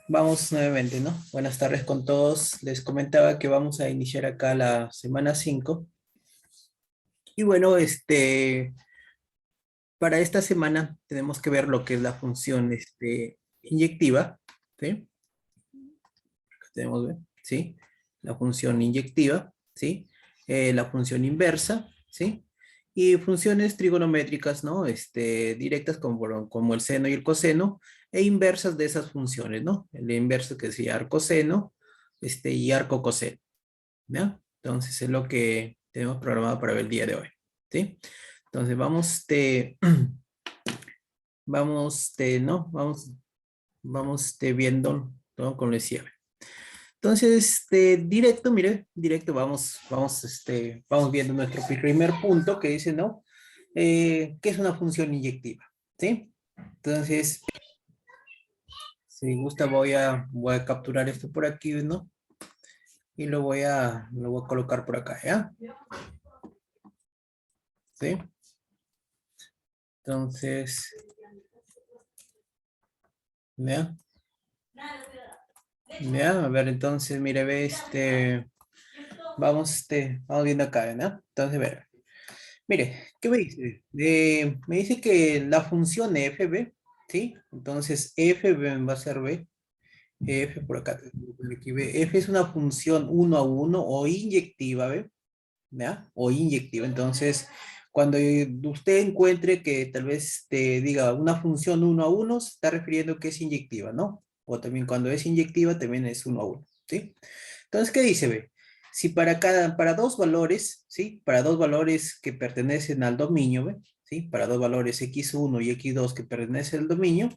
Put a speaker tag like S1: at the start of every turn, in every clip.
S1: Vamos nuevamente, ¿no? Buenas tardes con todos. Les comentaba que vamos a iniciar acá la semana 5. Y bueno, para esta semana tenemos que ver lo que es la función inyectiva, ¿sí? Acá tenemos, ¿ve? ¿Sí? La función inyectiva, ¿sí? La función inversa, ¿sí? Y funciones trigonométricas, ¿no? Directas como el seno y el coseno, e inversas de esas funciones, ¿no? El inverso que sería arcoseno, y arcocoseno. ¿Ya? Entonces es lo que tenemos programado para ver el día de hoy, ¿sí? Entonces ¿no? Vamos, viendo, ¿no? Con el cierre. Entonces, directo, mire, directo, vamos viendo nuestro primer punto que dice, ¿no? ¿Qué es una función inyectiva? ¿Sí? Entonces, si gusta, voy a capturar esto por aquí, ¿no? Y lo voy a colocar por acá, ¿ya? ¿Sí? Entonces, ¿ya? Ya, a ver, entonces, mire, ve, vamos viendo acá, ¿no? Entonces, a ver, mire, ¿qué me dice? Me dice que la función f, ¿ve? ¿Sí? Entonces, f va a ser, ¿ve? F por acá, por aquí, ¿ve? F es una función uno a uno o inyectiva, ¿ve? ¿Ya? O inyectiva. Entonces, cuando usted encuentre que tal vez te diga una función uno a uno, se está refiriendo que es inyectiva, ¿no? O también cuando es inyectiva, también es uno a uno, ¿sí? Entonces, ¿qué dice, ve? Si para dos valores, ¿sí? Para dos valores que pertenecen al dominio, ¿ve? ¿Sí? Para dos valores x1 y x2 que pertenecen al dominio,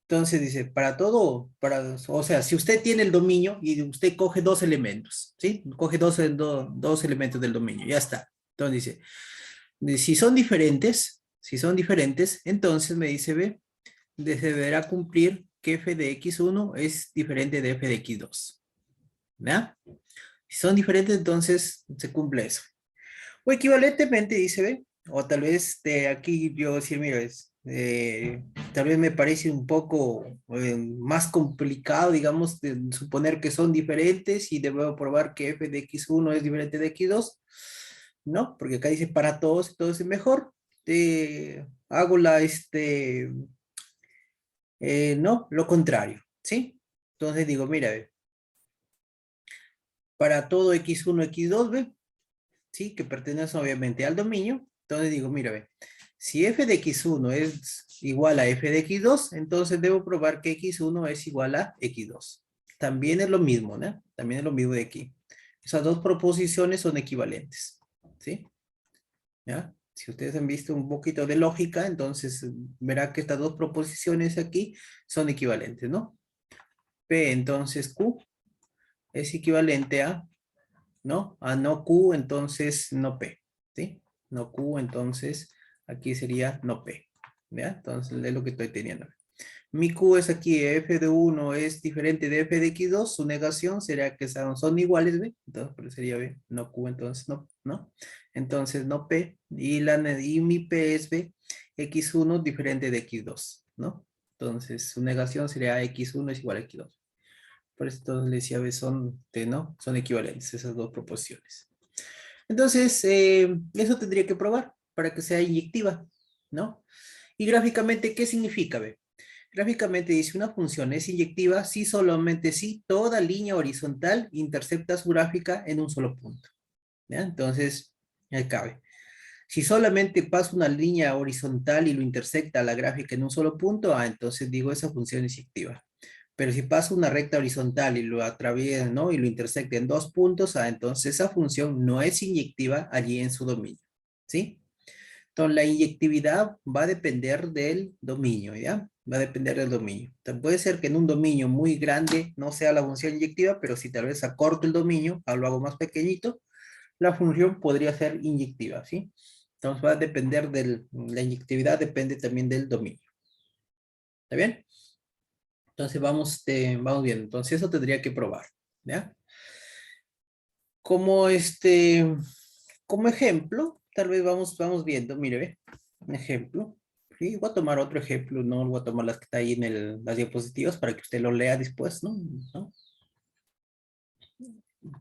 S1: entonces dice, o sea, si usted tiene el dominio y usted coge dos elementos, ¿sí? Coge dos elementos del dominio, ya está. Entonces dice, si son diferentes, entonces me dice, ve, deberá cumplir que f de x1 es diferente de f de x2, ¿ya? Si son diferentes, entonces se cumple eso. O equivalentemente, dice, ve, o tal vez de aquí yo decir, mira, tal vez me parece un poco más complicado, digamos, de suponer que son diferentes y debo probar que f de x1 es diferente de x2, ¿no? Porque acá dice para todos, entonces mejor hago no, lo contrario, ¿sí? Entonces digo, mira, ve, para todo x1, x2, ve, ¿sí? Que pertenece obviamente al dominio. Entonces digo, mira, ve, si f de x1 es igual a f de x2, entonces debo probar que x1 es igual a x2. También es lo mismo, ¿no? También es lo mismo de aquí. Esas dos proposiciones son equivalentes, ¿sí? ¿Ya? Si ustedes han visto un poquito de lógica, entonces verá que estas dos proposiciones aquí son equivalentes, ¿no? P, entonces Q es equivalente a, ¿no? A no Q, entonces no P, ¿sí? No Q, entonces aquí sería no P, ¿ya? Entonces es lo que estoy teniendo. Mi Q es aquí, f de 1 es diferente de f de x2, su negación sería que son iguales, ¿ve? Entonces pues sería B, no Q, entonces no, ¿no? Entonces no P, y mi P es B, x1 diferente de x2, ¿no? Entonces su negación sería x1 es igual a x2. Por eso entonces le decía, B ¿no? Son equivalentes esas dos proporciones. Entonces, eso tendría que probar para que sea inyectiva, ¿no? Y gráficamente, ¿qué significa, B? Gráficamente dice una función es inyectiva si solamente si toda línea horizontal intercepta su gráfica en un solo punto, ¿ya? Entonces, ahí cabe. Si solamente pasa una línea horizontal y lo intersecta la gráfica en un solo punto, entonces digo esa función es inyectiva. Pero si pasa una recta horizontal y lo atraviesa, ¿no? Y lo intersecta en dos puntos, entonces esa función no es inyectiva allí en su dominio, ¿sí? Entonces la inyectividad va a depender del dominio, ¿ya? Va a depender del dominio. Entonces, puede ser que en un dominio muy grande no sea la función inyectiva, pero si tal vez acorto el dominio, lo hago más pequeñito, la función podría ser inyectiva, ¿sí? Entonces va a depender la inyectividad depende también del dominio. ¿Está bien? Entonces vamos viendo. Entonces eso tendría que probar, ¿ya? Como como ejemplo, tal vez vamos viendo, mire, ve, un ejemplo. Sí, voy a tomar otro ejemplo, no voy a tomar las que está ahí en las diapositivas para que usted lo lea después, ¿no? ¿No?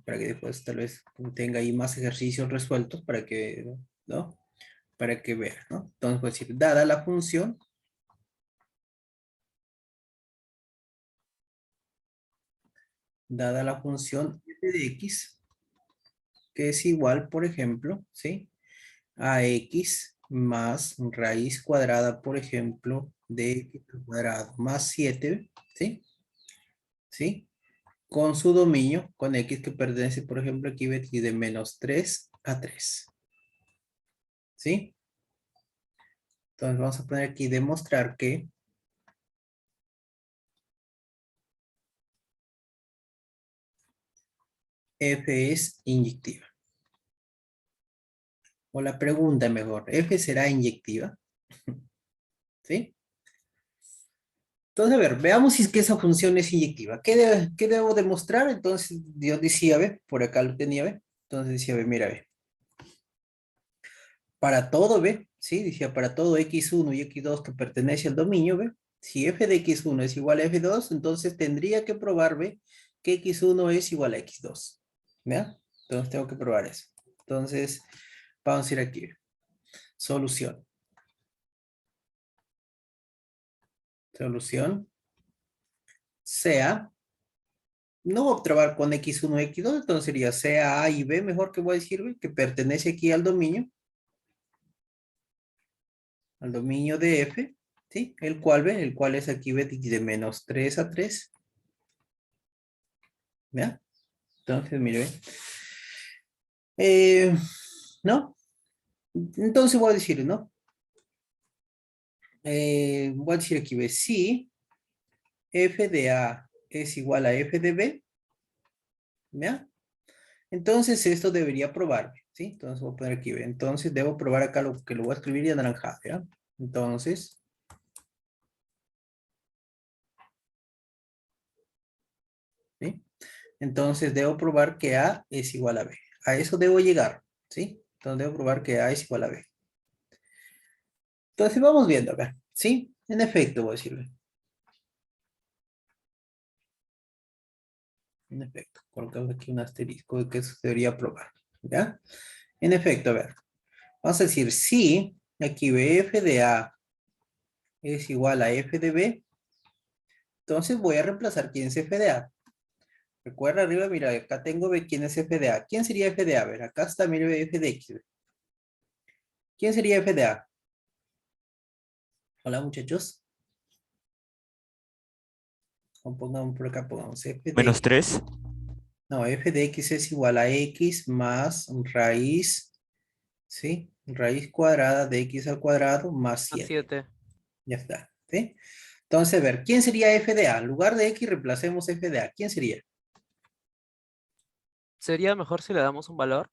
S1: Para que después tal vez tenga ahí más ejercicios resueltos para que, ¿no? Para que vea, ¿no? Entonces, pues, decir, dada la función f de x, que es igual, por ejemplo, ¿sí? A x más raíz cuadrada, por ejemplo, de x al cuadrado más 7, ¿sí? ¿Sí? Con su dominio, con x que pertenece, por ejemplo, aquí de menos 3 a 3. ¿Sí? Entonces vamos a poner aquí demostrar que f es inyectiva. O la pregunta mejor, ¿f será inyectiva? ¿Sí? Entonces, a ver, veamos si es que esa función es inyectiva. ¿Qué debo demostrar? Entonces, yo decía, ve, por acá lo tenía, ve. Entonces decía, ve, mira, ve. Para todo, ve, ¿sí? Decía, para todo x1 y x2 que pertenece al dominio, ve. Si f de x1 es igual a f2, entonces tendría que probar, ve, que x1 es igual a x2. ¿Ya? Entonces tengo que probar eso. Entonces, vamos a ir aquí. Solución. Solución. Sea, no voy a trabajar con x1 y x2, entonces sería sea A y B, mejor que voy a decir, que pertenece aquí al dominio de f, ¿sí? El cual es aquí de menos 3 a 3, ¿ya? Entonces, mire, eh, ¿no? Entonces voy a decir, ¿no? Voy a decir aquí, ve, si f de A es igual a f de B, ¿ya? Entonces esto debería probar, ¿sí? Entonces voy a poner aquí, ve. Entonces debo probar acá lo que lo voy a escribir y anaranjado, ¿ya? Entonces, ¿sí? Entonces debo probar que A es igual a B. A eso debo llegar, ¿sí? Entonces debo probar que A es igual a B. Entonces vamos viendo acá, ¿sí? En efecto, voy a decirle. En efecto, colocamos aquí un asterisco de que eso se debería probar, ¿ya? En efecto, a ver. Vamos a decir, si aquí f de A es igual a f de B, entonces voy a reemplazar quién es f de A. Recuerda arriba, mira, acá tengo B, quién es f de A. ¿Quién sería f de A? A ver, acá está, mire, f de X. ¿Quién sería f de A? Hola, muchachos. Pongamos por acá, pongamos f de
S2: Menos
S1: X.
S2: 3.
S1: No, f de X es igual a X más raíz, ¿sí? Raíz cuadrada de X al cuadrado más
S2: A
S1: 7.
S2: 7.
S1: Ya está, ¿sí? Entonces, a ver, ¿quién sería f de A? En lugar de X, reemplacemos f de A. ¿Quién sería?
S2: Sería mejor si le damos un valor.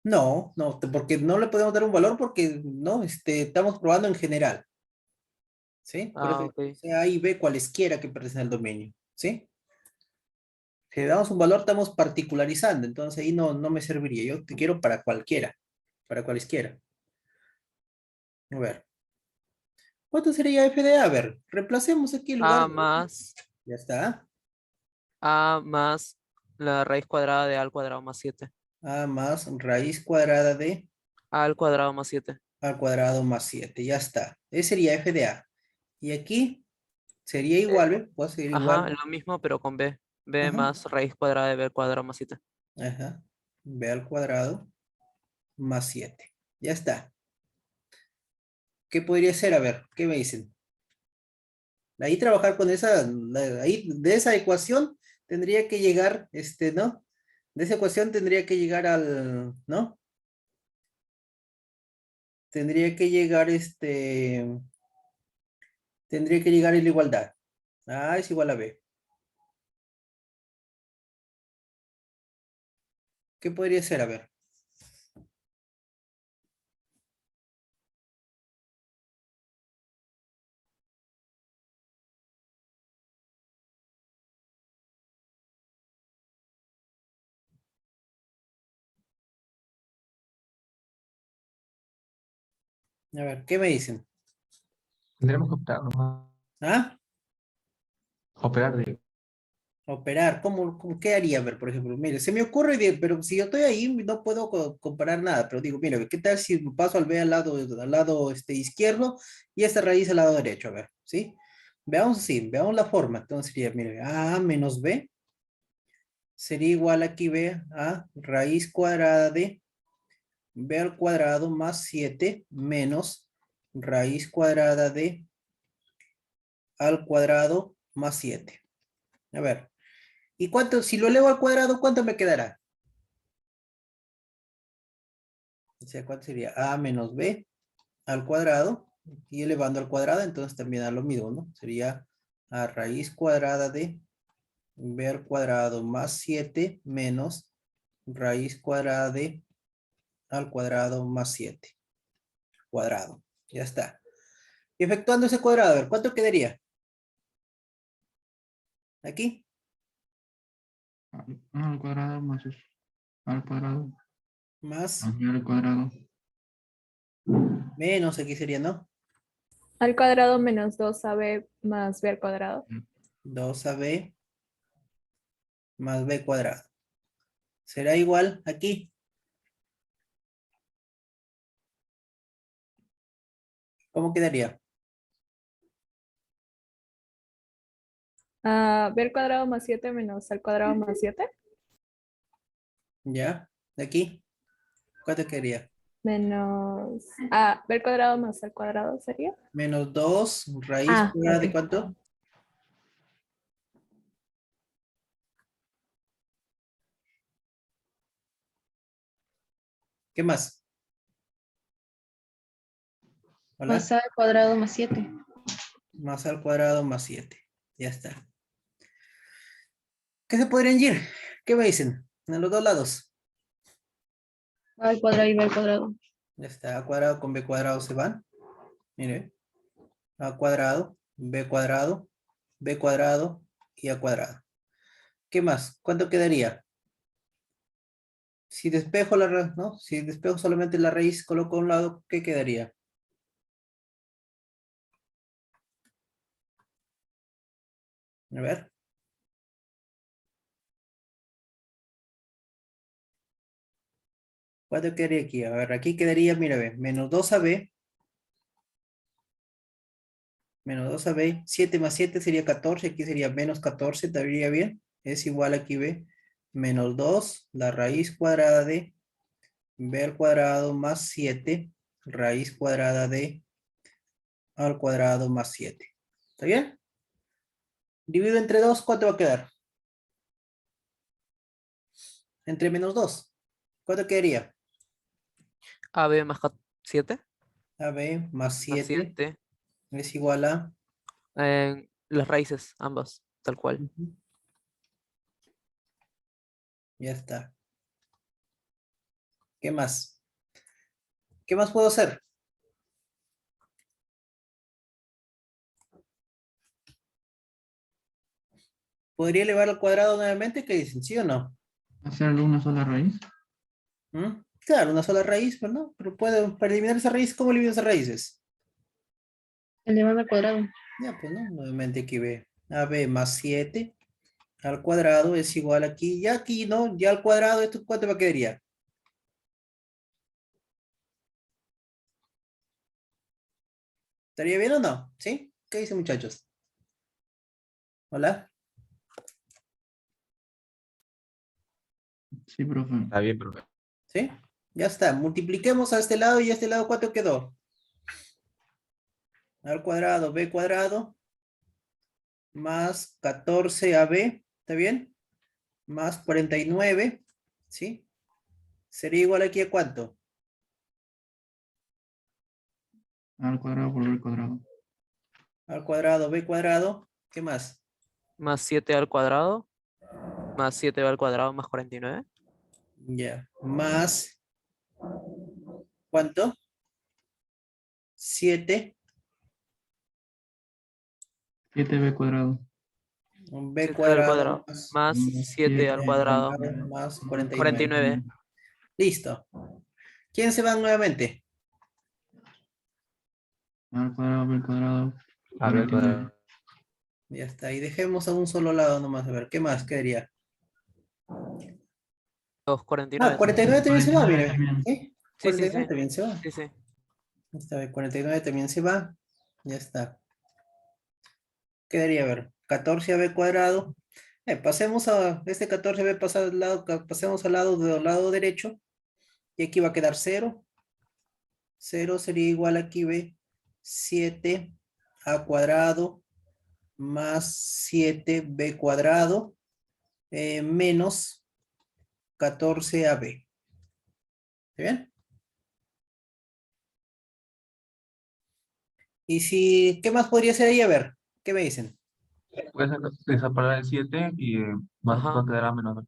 S1: No, no, porque no le podemos dar un valor porque no, estamos probando en general, ¿sí? Por eso
S2: Ah, ok.
S1: sea A y B cualesquiera que pertenecen al dominio, ¿sí? Si le damos un valor, estamos particularizando, entonces ahí no me serviría. Yo te quiero para cualquiera, para cualesquiera. A ver, ¿cuánto sería f de A? A ver, reemplacemos aquí en lugar
S2: A
S1: de X.
S2: más,
S1: Ya está.
S2: A más la raíz cuadrada de A al cuadrado más 7.
S1: A más raíz cuadrada de
S2: A al cuadrado más 7.
S1: al cuadrado más 7. Ya está. Ese sería f de A. Y aquí sería igual, ¿ve? Puede ser
S2: Ajá,
S1: igual.
S2: lo mismo pero con B. B
S1: Ajá.
S2: más raíz cuadrada de B al cuadrado más 7.
S1: Ajá. B al cuadrado más 7. Ya está. ¿Qué podría ser? A ver, ¿qué me dicen? Ahí trabajar con ahí de esa ecuación tendría que llegar, ¿no? De esa ecuación tendría que llegar ¿no? Tendría que llegar, tendría que llegar a la igualdad. A es igual a B. ¿Qué podría ser? A ver. A ver, ¿qué me dicen?
S3: Tendremos que operar, ¿no?
S1: ¿Ah?
S3: Operar de...
S1: Operar, ¿qué haría? A ver, por ejemplo, mire, se me ocurre, pero si yo estoy ahí, no puedo comparar nada, pero digo, mire, ¿qué tal si paso al B al lado izquierdo y esta raíz al lado derecho? A ver, ¿sí? Veamos así, veamos la forma. Entonces sería, mire, A menos B sería igual aquí, B, a raíz cuadrada de B al cuadrado más 7 menos raíz cuadrada de al cuadrado más 7. A ver, ¿y cuánto, si lo elevo al cuadrado, cuánto me quedará? O sea, ¿cuánto sería? A menos B al cuadrado y elevando al cuadrado, entonces también da lo mismo, ¿no? Sería a raíz cuadrada de B al cuadrado más 7 menos raíz cuadrada de al cuadrado más 7. Cuadrado. Ya está. Y efectuando ese cuadrado, a ver, ¿cuánto quedaría? Aquí.
S3: Al cuadrado más al cuadrado
S1: Más,
S3: más b al cuadrado.
S1: menos, aquí sería, ¿no?
S4: Al cuadrado menos 2ab más b al cuadrado.
S1: 2ab más b cuadrado. Será igual aquí. ¿Cómo quedaría?
S4: B al cuadrado más 7 menos al cuadrado más 7
S1: ¿Ya? De aquí. ¿Cuánto quedaría?
S4: menos b al cuadrado más al cuadrado sería.
S1: Menos 2 raíz cuadrada de
S4: Ok.
S1: ¿cuánto? ¿Qué más? ¿Hola?
S5: Más a al cuadrado más 7.
S1: Más al cuadrado más 7. Ya está. ¿Qué se podrían ir? ¿Qué me dicen? En los dos lados.
S5: A al cuadrado y b al cuadrado.
S1: Ya está. A cuadrado con b cuadrado se van. Mire. A cuadrado, b cuadrado y a cuadrado. ¿Qué más? ¿Cuánto quedaría? Si despejo la raíz, ¿no? Si despejo solamente la raíz, coloco a un lado, ¿qué quedaría? A ver. ¿Cuánto quedaría aquí? A ver, aquí quedaría, mira, ve, menos 2ab, menos 2ab, 7 más 7 sería 14, aquí sería menos 14, ¿estaría bien? Es igual aquí, ve, menos 2, la raíz cuadrada de b al cuadrado más 7, raíz cuadrada de al cuadrado más 7. ¿Está bien? Divido entre 2, ¿cuánto va a quedar? Entre menos 2. ¿Cuánto quedaría?
S2: AB más 7
S1: AB más
S2: más
S1: 7
S2: 7.
S1: es igual a...
S2: Las raíces, ambas, tal cual.
S1: Ujú, ya está. ¿Qué más? ¿Qué más puedo hacer? ¿Podría elevar al cuadrado nuevamente? ¿Qué dicen? ¿Sí o no?
S3: Hacerle una sola raíz.
S1: ¿Mm? Claro, una sola raíz, pues no. Pero puedo, para eliminar esa raíz, ¿cómo elimino esas raíces?
S5: Elevando al cuadrado.
S1: Ya, pues no. Nuevamente aquí ve. AB más 7 al cuadrado es igual aquí. Ya aquí, ¿no? Ya al cuadrado, ¿esto cuánto me quedaría? ¿Estaría bien o no? ¿Sí? ¿Qué dicen, muchachos? ¿Hola?
S3: Sí, profe.
S6: Está bien, profe.
S1: ¿Sí? Ya está. Multipliquemos a este lado y a este lado, ¿cuánto quedó? Al cuadrado, b cuadrado, más 14ab, ¿está bien? Más 49, ¿sí? Sería igual aquí a ¿cuánto?
S3: Al cuadrado por b al cuadrado.
S1: Al cuadrado, b cuadrado, ¿qué más?
S2: Más 7 al cuadrado. Más 7 al cuadrado más 49.
S1: Ya, más, ¿cuánto? 7,
S3: 7b cuadrado.
S1: un b
S2: 7 al
S1: cuadrado
S2: cuadrado.
S1: más
S2: Más
S3: Más
S2: 7 al
S3: 7 al
S2: cuadrado.
S1: cuadrado más 49.
S2: 49.
S1: Listo. ¿Quién se van nuevamente?
S3: A al cuadrado, b al cuadrado.
S6: A B al
S3: 49.
S6: cuadrado.
S1: Ya está. Y dejemos a un solo lado nomás. A ver, ¿qué más quedaría?
S2: 249.
S1: 49 también se va,
S3: 49
S1: mire.
S3: también.
S1: ¿Sí?
S2: Sí, sí,
S1: 49
S2: sí.
S1: también se va.
S2: Sí, sí.
S1: Esta vez 49 también se va. Ya está. Quedaría, a ver, 14ab cuadrado. Pasemos a este 14b, pasemos al lado derecho. Y aquí va a quedar 0. 0 sería igual aquí, ve, 7a cuadrado más 7b cuadrado menos 14ab. ¿Está bien? Y si, ¿qué más podría ser ahí? A ver, ¿qué me dicen?
S6: Puedes desaparecer el 7 y va
S2: Ajá.
S6: a quedar a menos 2.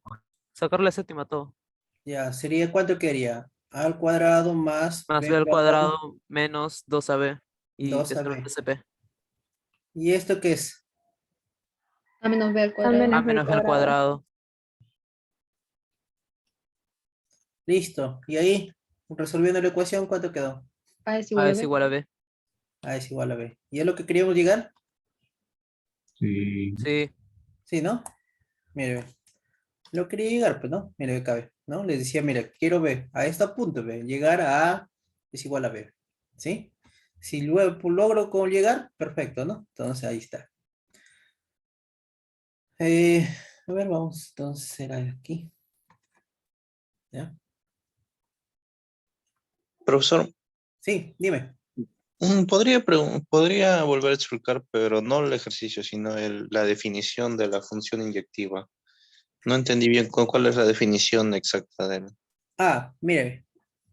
S2: Sacarle la séptima a todo.
S1: Ya, sería, ¿cuánto quedaría? A al cuadrado más
S2: Más b
S1: b
S2: al
S1: cuadrado,
S2: cuadrado menos 2ab. Y descartar
S1: 2ab.
S2: CP.
S1: ¿Y esto qué es?
S5: A menos b al
S4: A
S5: cuadrado.
S2: A
S4: menos b
S2: menos b al
S4: cuadrado.
S2: cuadrado.
S1: Listo. Y ahí, resolviendo la ecuación, ¿cuánto quedó?
S5: A es
S2: A
S5: igual a
S2: es
S5: b.
S2: igual a b.
S1: A es igual a b. ¿Y es lo que queríamos llegar?
S6: Sí.
S2: Sí.
S1: Sí, ¿no? Mire, ve. Lo quería llegar, pues, ¿no? Mire, ve, cabe, ¿no? Les decía, mira, quiero ver a este punto, ve, llegar a A es igual a B, ¿sí? Si luego pues, logro con llegar, perfecto, ¿no? Entonces ahí está. Eh, a ver, vamos, entonces será aquí. ¿Ya?
S7: Profesor,
S1: Sí, dime.
S7: podría volver a explicar, pero no el ejercicio, sino la definición de la función inyectiva. No entendí bien cuál es la definición exacta de él.
S1: Ah, mire,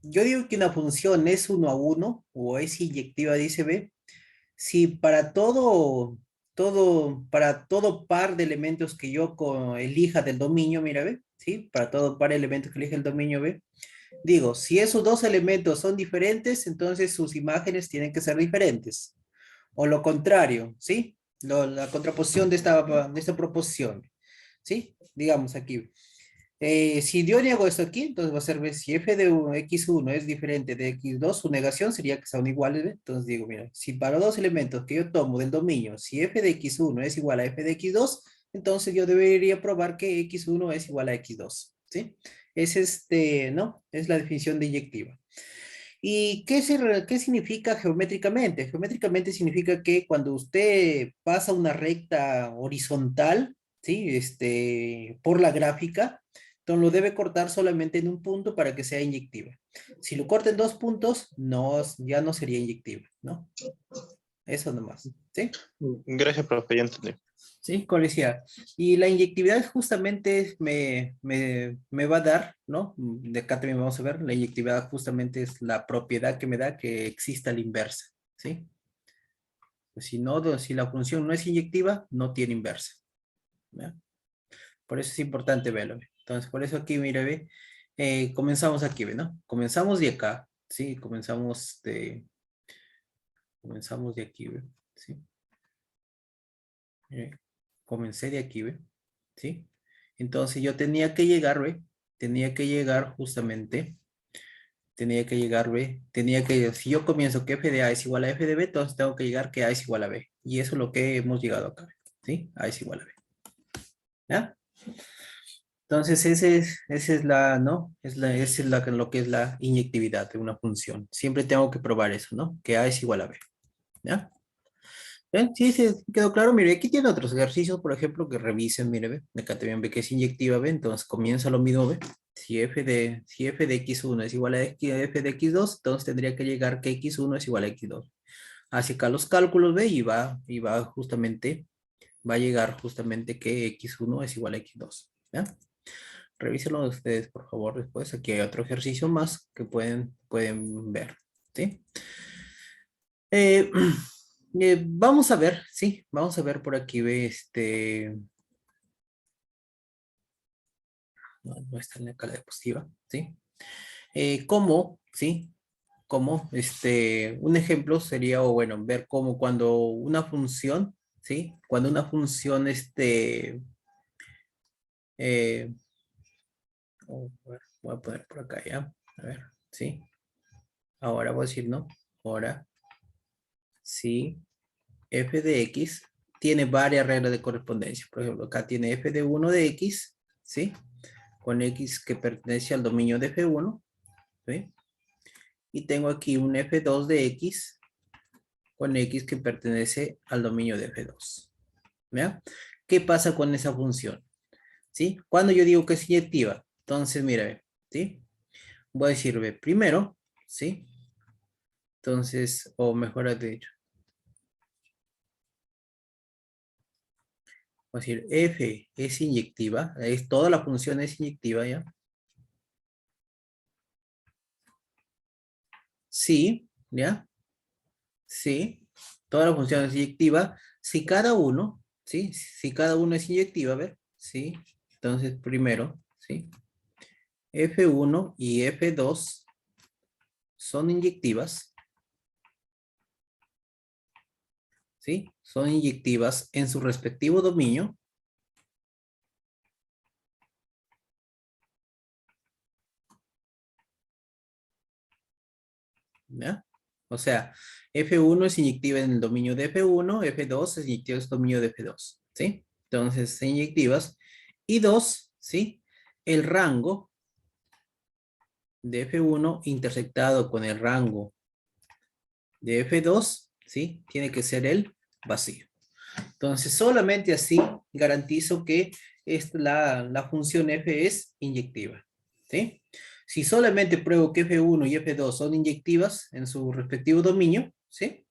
S1: yo digo que una función es 1 a 1 o es inyectiva, dice B, si para todo par de elementos que yo elija del dominio, mira, ve, ¿sí? Para todo par de elementos que elija el dominio, ve. Digo, si esos dos elementos son diferentes, entonces sus imágenes tienen que ser diferentes. O lo contrario, ¿sí? La contraposición de esta proposición, ¿sí? Digamos aquí. Si yo niego esto aquí, entonces va a ser, si f de x1 es diferente de x2, su negación sería que son iguales, ¿ve? Entonces digo, mira, si para dos elementos que yo tomo del dominio, si f de x1 es igual a f de x2, entonces yo debería probar que x1 es igual a x2, ¿sí? ¿No? Es la definición de inyectiva. ¿Y qué significa geométricamente? Geométricamente significa que cuando usted pasa una recta horizontal, ¿sí? Por la gráfica, entonces lo debe cortar solamente en un punto para que sea inyectiva. Si lo corta en dos puntos, no, ya no sería inyectiva, ¿no? Eso nomás, ¿sí?
S7: Gracias, profe, ya entendí.
S1: Sí, como decía. Y la inyectividad justamente me va a dar, ¿no? De acá también vamos a ver, la inyectividad justamente es la propiedad que me da que exista la inversa, ¿sí? Pues si no, si la función no es inyectiva, no tiene inversa, ¿ya? Por eso es importante verlo, ¿ve? Entonces, por eso aquí, mira, ve, comenzamos aquí, ¿ve? ¿No? Comenzamos de acá, ¿sí? Comenzamos de aquí, ¿ve? ¿Sí? Comencé de aquí, ¿ve? ¿Sí? Entonces yo tenía que llegar, ¿ve? Tenía que llegar justamente, ¿ve? Si yo comienzo que f de A es igual a f de B, entonces tengo que llegar que A es igual a B. Y eso es lo que hemos llegado acá, ¿ve? ¿Sí? A es igual a B. ¿Ya? Entonces esa es la, ¿no? Esa es lo que es la inyectividad de una función. Siempre tengo que probar eso, ¿no? Que A es igual a B. ¿Ya? ¿Ven? Sí, sí, quedó claro. Mire, aquí tiene otros ejercicios, por ejemplo, que revisen, mire, ve. Acá también ve que es inyectiva, ve. Entonces comienza lo mismo, ve. Si f de x1 es igual a f de x2, entonces tendría que llegar que x1 es igual a x2. Hace acá los cálculos, ve, va a llegar justamente que x1 es igual a x2. ¿Ya? Revísenlo ustedes, por favor, después. Aquí hay otro ejercicio más que pueden ver, ¿sí? Eh, vamos a ver, sí, vamos a ver por aquí, ve, no está en la escala diapositiva, ¿sí? ¿Cómo, sí? ¿Cómo? Un ejemplo sería, o bueno, ver cómo cuando una función, ¿sí? Cuando una función, voy a poner por acá ya, a ver, ¿sí? Ahora voy a decir, ¿no? Ahora, si f de x tiene varias reglas de correspondencia. Por ejemplo, acá tiene f de 1 de x, ¿sí? Con x que pertenece al dominio de f1, ¿sí? Y tengo aquí un f2 de x con x que pertenece al dominio de f2. ¿Ya? ¿Qué pasa con esa función? ¿Sí? Cuando yo digo que es inyectiva, entonces, mira, ¿sí? Voy a decir, ve, primero, ¿sí? Entonces, o mejor de hecho. Voy a decir, f es inyectiva, es, toda la función es inyectiva, ¿ya? Sí, ¿ya? Sí, toda la función es inyectiva. Si cada uno, ¿sí? Si cada uno es inyectiva, a ver, ¿sí? Entonces, primero, ¿sí? F1 y F2 son inyectivas, ¿sí? Son inyectivas en su respectivo dominio. ¿Ya? O sea, F1 es inyectiva en el dominio de F1, F2 es inyectiva en el dominio de F2, ¿sí? Entonces, son inyectivas. Y dos, ¿sí? El rango de F1 intersectado con el rango de F2, ¿sí? Tiene que ser el vacío. Entonces, solamente así garantizo que la función f es inyectiva, ¿sí? Si solamente pruebo que f1 y f2 son inyectivas en su respectivo dominio, ¿sí?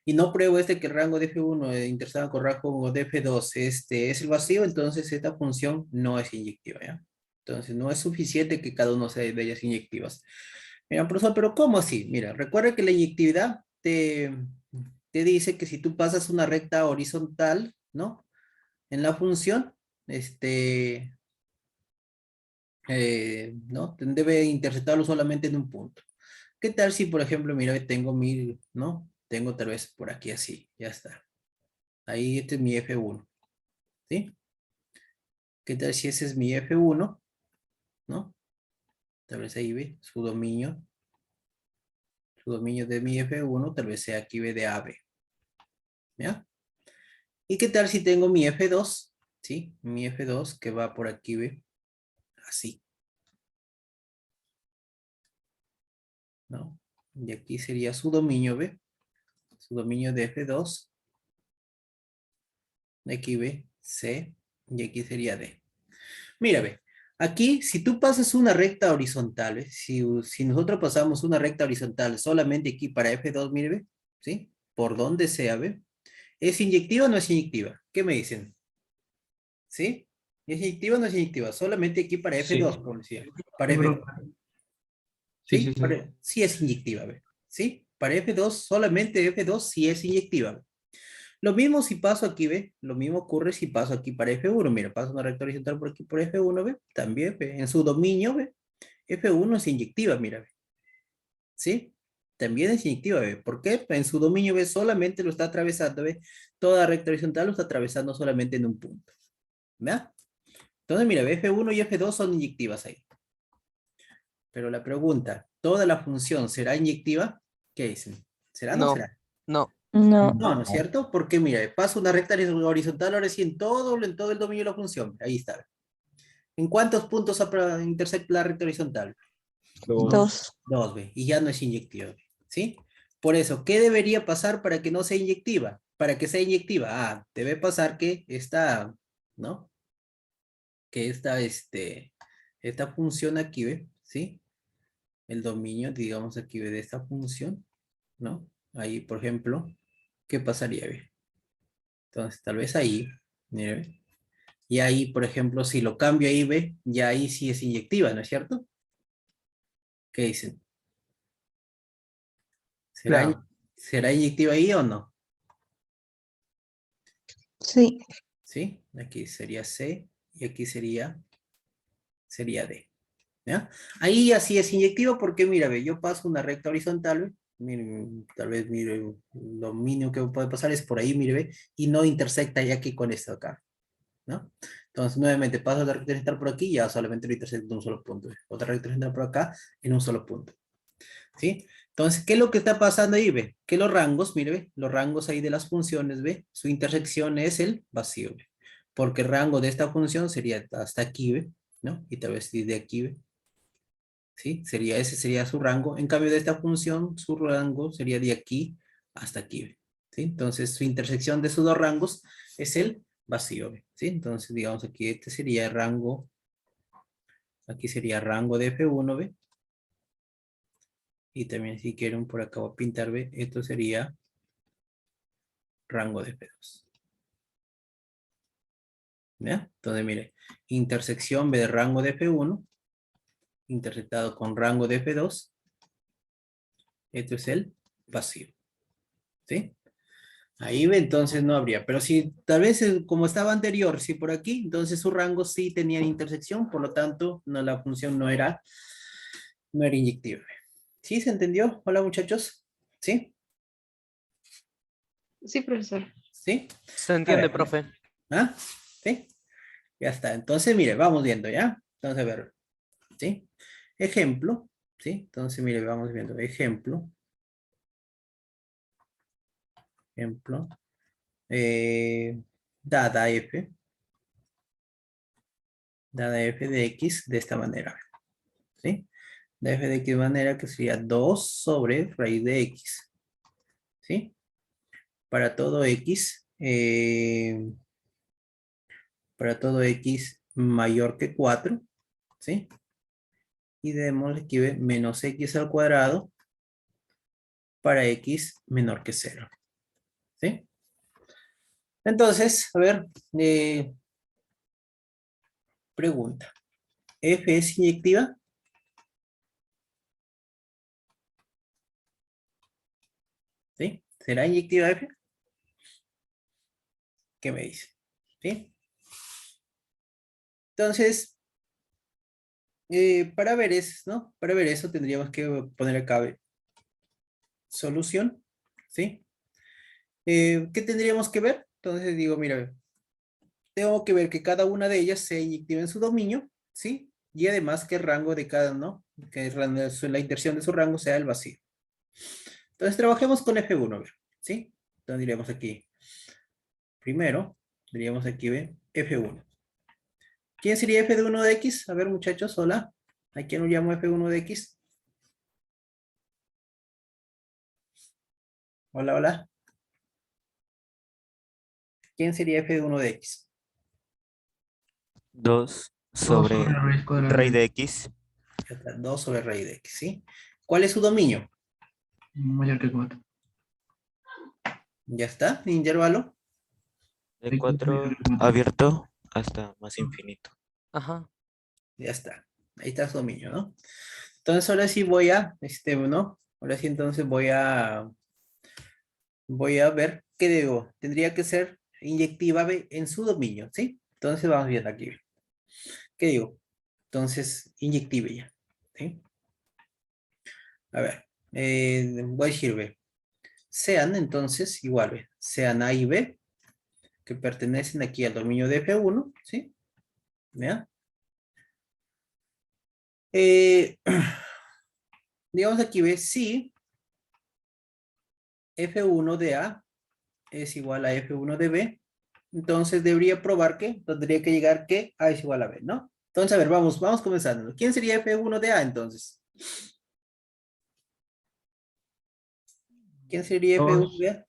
S1: Y no pruebo que el rango de f1 intersectado con rango de f2 es el vacío, entonces esta función no es inyectiva, ¿ya? Entonces, no es suficiente que cada uno sea de ellas inyectivas. Mira, profesor, pero ¿cómo así? Mira, recuerda que la inyectividad te dice que si tú pasas una recta horizontal, ¿no? En la función, ¿no? Debe interceptarlo solamente en un punto. ¿Qué tal si, por ejemplo, mira, tengo ¿no? Tengo tal vez por aquí así, ya está. Ahí este es mi F1, ¿sí? ¿Qué tal si ese es mi F1, ¿no? Tal vez ahí ve su dominio de mi F1, tal vez sea aquí ve de AB, ¿ya? ¿Y qué tal si tengo mi F2? ¿Sí? Mi F2 que va por aquí, ve, así, ¿no? Y aquí sería su dominio, ve, su dominio de F2. Aquí ve, C, y aquí sería D. Mira, ve, aquí si tú pasas una recta horizontal, ¿ve? Si nosotros pasamos una recta horizontal solamente aquí para F2, mire, ve, ¿sí? Por donde sea, ve. ¿Es inyectiva o no es inyectiva? ¿Qué me dicen? ¿Sí? ¿Es inyectiva o no es inyectiva? Solamente aquí para
S6: Sí.
S1: F2, por decir. Para
S3: Sí,
S1: F2.
S3: profe.
S6: Sí,
S1: ¿Sí?
S6: sí, sí.
S1: Sí es inyectiva, ¿ve? ¿Sí? Para F2, solamente F2 sí es inyectiva. ¿Ve? Lo mismo si paso aquí, ¿ve? Lo mismo ocurre si paso aquí para F1. Mira, paso una recta horizontal por aquí por F1, ¿ve? También, ¿ve? En su dominio, ¿ve? F1 es inyectiva, mira, ¿ve? ¿Sí? También es inyectiva, ¿ve? ¿Por qué? En su dominio, ¿ve? Solamente lo está atravesando, ¿ve? Toda recta horizontal lo está atravesando solamente en un punto. ¿Verdad? Entonces, mira, F1 y F2 son inyectivas ahí. Pero la pregunta, ¿toda la función será inyectiva? ¿Qué dicen? ¿Será o no
S2: No,
S1: será?
S2: no.
S4: No.
S1: No, ¿no es cierto? Porque mira, paso una recta horizontal ahora sí en todo el dominio de la función. Ahí está. ¿En cuántos puntos intersecta la recta horizontal?
S4: Dos.
S1: Dos, ¿ve? Y ya no es inyectiva, ¿ve? ¿Sí? Por eso, ¿qué debería pasar para que no sea inyectiva? Para que sea inyectiva, debe pasar que esta, ¿no? Que esta función aquí, ¿ve? ¿Sí? El dominio, digamos aquí, ¿ve? De esta función, ¿no? Ahí, por ejemplo, ¿qué pasaría, ¿ve? Entonces, tal vez ahí, mire, ¿ve? Y ahí, por ejemplo, si lo cambio ahí, ¿ve? Ya ahí sí es inyectiva, ¿no es cierto? ¿Qué dicen? ¿Será,
S2: Claro.
S1: ¿será inyectiva ahí o no?
S4: Sí.
S1: ¿Sí? Aquí sería C y aquí sería D. ¿Ya? Ahí así es inyectivo porque, mira, ve, yo paso una recta horizontal, ¿ve? Miren, tal vez, mire, lo mínimo que puede pasar es por ahí, mire, ve, y no intersecta ya aquí con esto acá, ¿no? Entonces, nuevamente, paso la recta horizontal por aquí y ya solamente lo intersecta en un solo punto. ¿Ve? Otra recta horizontal por acá en un solo punto. ¿Sí? Entonces, ¿qué es lo que está pasando ahí, ve? Que los rangos, mire, ve, los rangos ahí de las funciones, ve, su intersección es el vacío, ve. Porque el rango de esta función sería hasta aquí, ve, ¿no? Y tal vez de aquí, ve. ¿Sí? Ese sería su rango. En cambio de esta función, su rango sería de aquí hasta aquí, ve. ¿Sí? Entonces, su intersección de sus dos rangos es el vacío, ve. ¿Sí? Entonces, digamos aquí, este sería el rango, aquí sería rango de F1, ve. Y también si quieren por acá voy a pintar, ve, esto sería rango de F2. ¿Ya? Entonces, mire, intersección de rango de F1, intersectado con rango de F2, esto es el vacío. ¿Sí? Ahí ve, entonces no habría. Pero si tal vez como estaba anterior, si por aquí, entonces su rango sí tenía intersección, por lo tanto, no, la función no era inyectiva. ¿Sí se entendió? Hola muchachos. ¿Sí?
S5: Sí, profesor.
S1: ¿Sí?
S2: Se
S1: A
S2: entiende,
S1: ver.
S2: profe.
S1: ¿Ah? ¿Sí? Ya está. Entonces, mire, vamos viendo, ¿ya? Entonces, a ver. ¿Sí? Ejemplo. ¿Sí? Entonces, mire, vamos viendo. Ejemplo. Ejemplo. Dada f. Dada f de x de esta manera. ¿Sí? De f de x manera que sería 2 sobre raíz de x. ¿Sí? Para todo x. Para todo x mayor que 4. ¿Sí? Y debemos escribir menos x al cuadrado para x menor que 0. ¿Sí? Entonces, a ver, pregunta. ¿F es inyectiva? ¿Sí? ¿Será inyectiva F? ¿Qué me dice? ¿Sí? Entonces, para ver eso, ¿no? Para ver eso tendríamos que poner acá solución, ¿sí? ¿Qué tendríamos que ver? Entonces digo, mira, tengo que ver que cada una de ellas sea inyectiva en su dominio, ¿sí? Y además que el rango de cada, ¿no? Que la intersección de su rango sea el vacío. Entonces trabajemos con F1, ¿sí? Entonces diríamos aquí, primero, diríamos aquí, ¿ve? F1. ¿Quién sería F de 1 de X? A ver, muchachos, hola. ¿A quién lo llamo F1 de X? Hola, hola. ¿Quién sería F de 1 de X?
S2: 2
S3: 2 sobre
S2: sobre
S3: raíz cuadrada
S2: raíz
S3: de
S2: de
S3: x
S2: x.
S1: Ya está, 2 sobre raíz de X, ¿sí? ¿Cuál es su dominio?
S3: mayor que 4.
S1: Ya está, intervalo.
S2: De
S3: X mayor
S2: 4
S3: que 4.
S2: abierto hasta más infinito. Ajá.
S1: Ya está. Ahí está su dominio, ¿no? Entonces ahora sí voy a, ¿no? Ahora sí entonces voy a ver qué debo. Tendría que ser inyectiva B en su dominio, ¿sí? Entonces vamos viendo aquí. ¿Qué digo? Entonces, inyective ya, ¿sí? A ver, voy a decir B. Sean entonces igual B. Sean A y B, que pertenecen aquí al dominio de F1, ¿sí? ¿Ya? Digamos aquí B, si F1 de A es igual a F1 de B, entonces debería probar que, tendría que llegar que A es igual a B, ¿no? Entonces, a ver, vamos comenzando. ¿Quién sería F1 de A entonces? ¿Quién sería F1
S3: 2
S1: de A?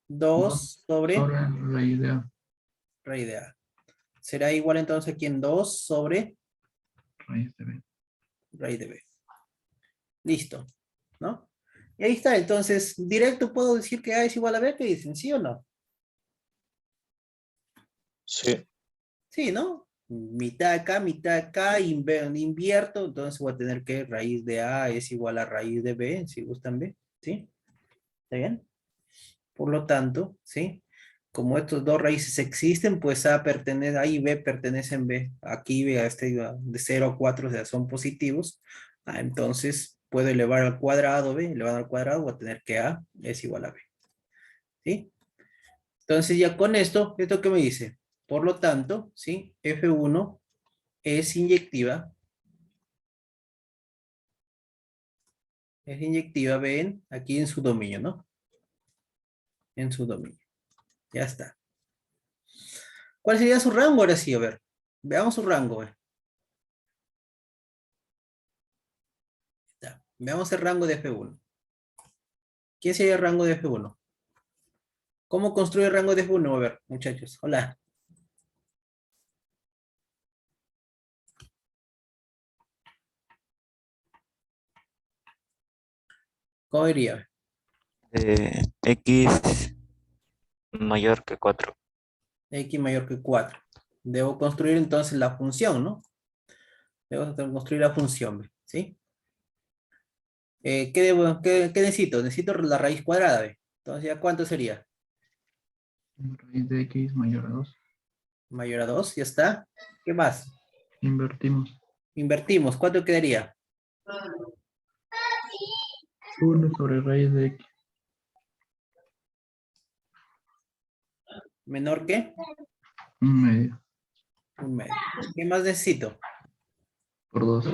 S1: 2 sobre
S3: sobre raíz de a.
S1: raíz de A. Será igual entonces aquí en 2 sobre
S3: Raíz de b.
S1: raíz de B. Listo, ¿no? Y ahí está, entonces, directo puedo decir que A es igual a B, ¿qué dicen? ¿Sí o no?
S7: Sí.
S1: Sí, ¿no? Mitad acá, invierto, entonces voy a tener que raíz de A es igual a raíz de B, si gustan B, ¿sí? ¿Está bien? Por lo tanto, ¿sí? Como estos dos raíces existen, pues A y B pertenecen B. Aquí B a de 0 a 4, o sea, son positivos. Entonces puedo elevar al cuadrado B, elevar al cuadrado, voy a tener que A es igual a B. ¿Sí? Entonces ya con ¿esto qué me dice? Por lo tanto, ¿sí? F1 es inyectiva Es inyectiva, ven, aquí en su dominio, ¿no? En su dominio. Ya está. ¿Cuál sería su rango? Ahora sí, a ver. Veamos su rango. Ya. Veamos el rango de F1. ¿Quién sería el rango de F1? ¿Cómo construye el rango de F1? A ver, muchachos. Hola. ¿Cómo iría?
S8: X mayor que 4.
S1: X mayor que 4. Debo construir entonces la función, ¿no? Debo construir la función, ¿sí? ¿Qué necesito? Necesito la raíz cuadrada, ¿ve? Entonces, ¿ya cuánto sería?
S3: Raíz de X mayor a 2.
S1: Mayor a 2, ya está. ¿Qué más?
S3: Invertimos.
S1: Invertimos, ¿cuánto quedaría?
S3: 1 sobre raíz de X.
S1: ¿Menor que?
S3: 1/2.
S1: 1/2. ¿Qué más necesito?
S3: Por 2.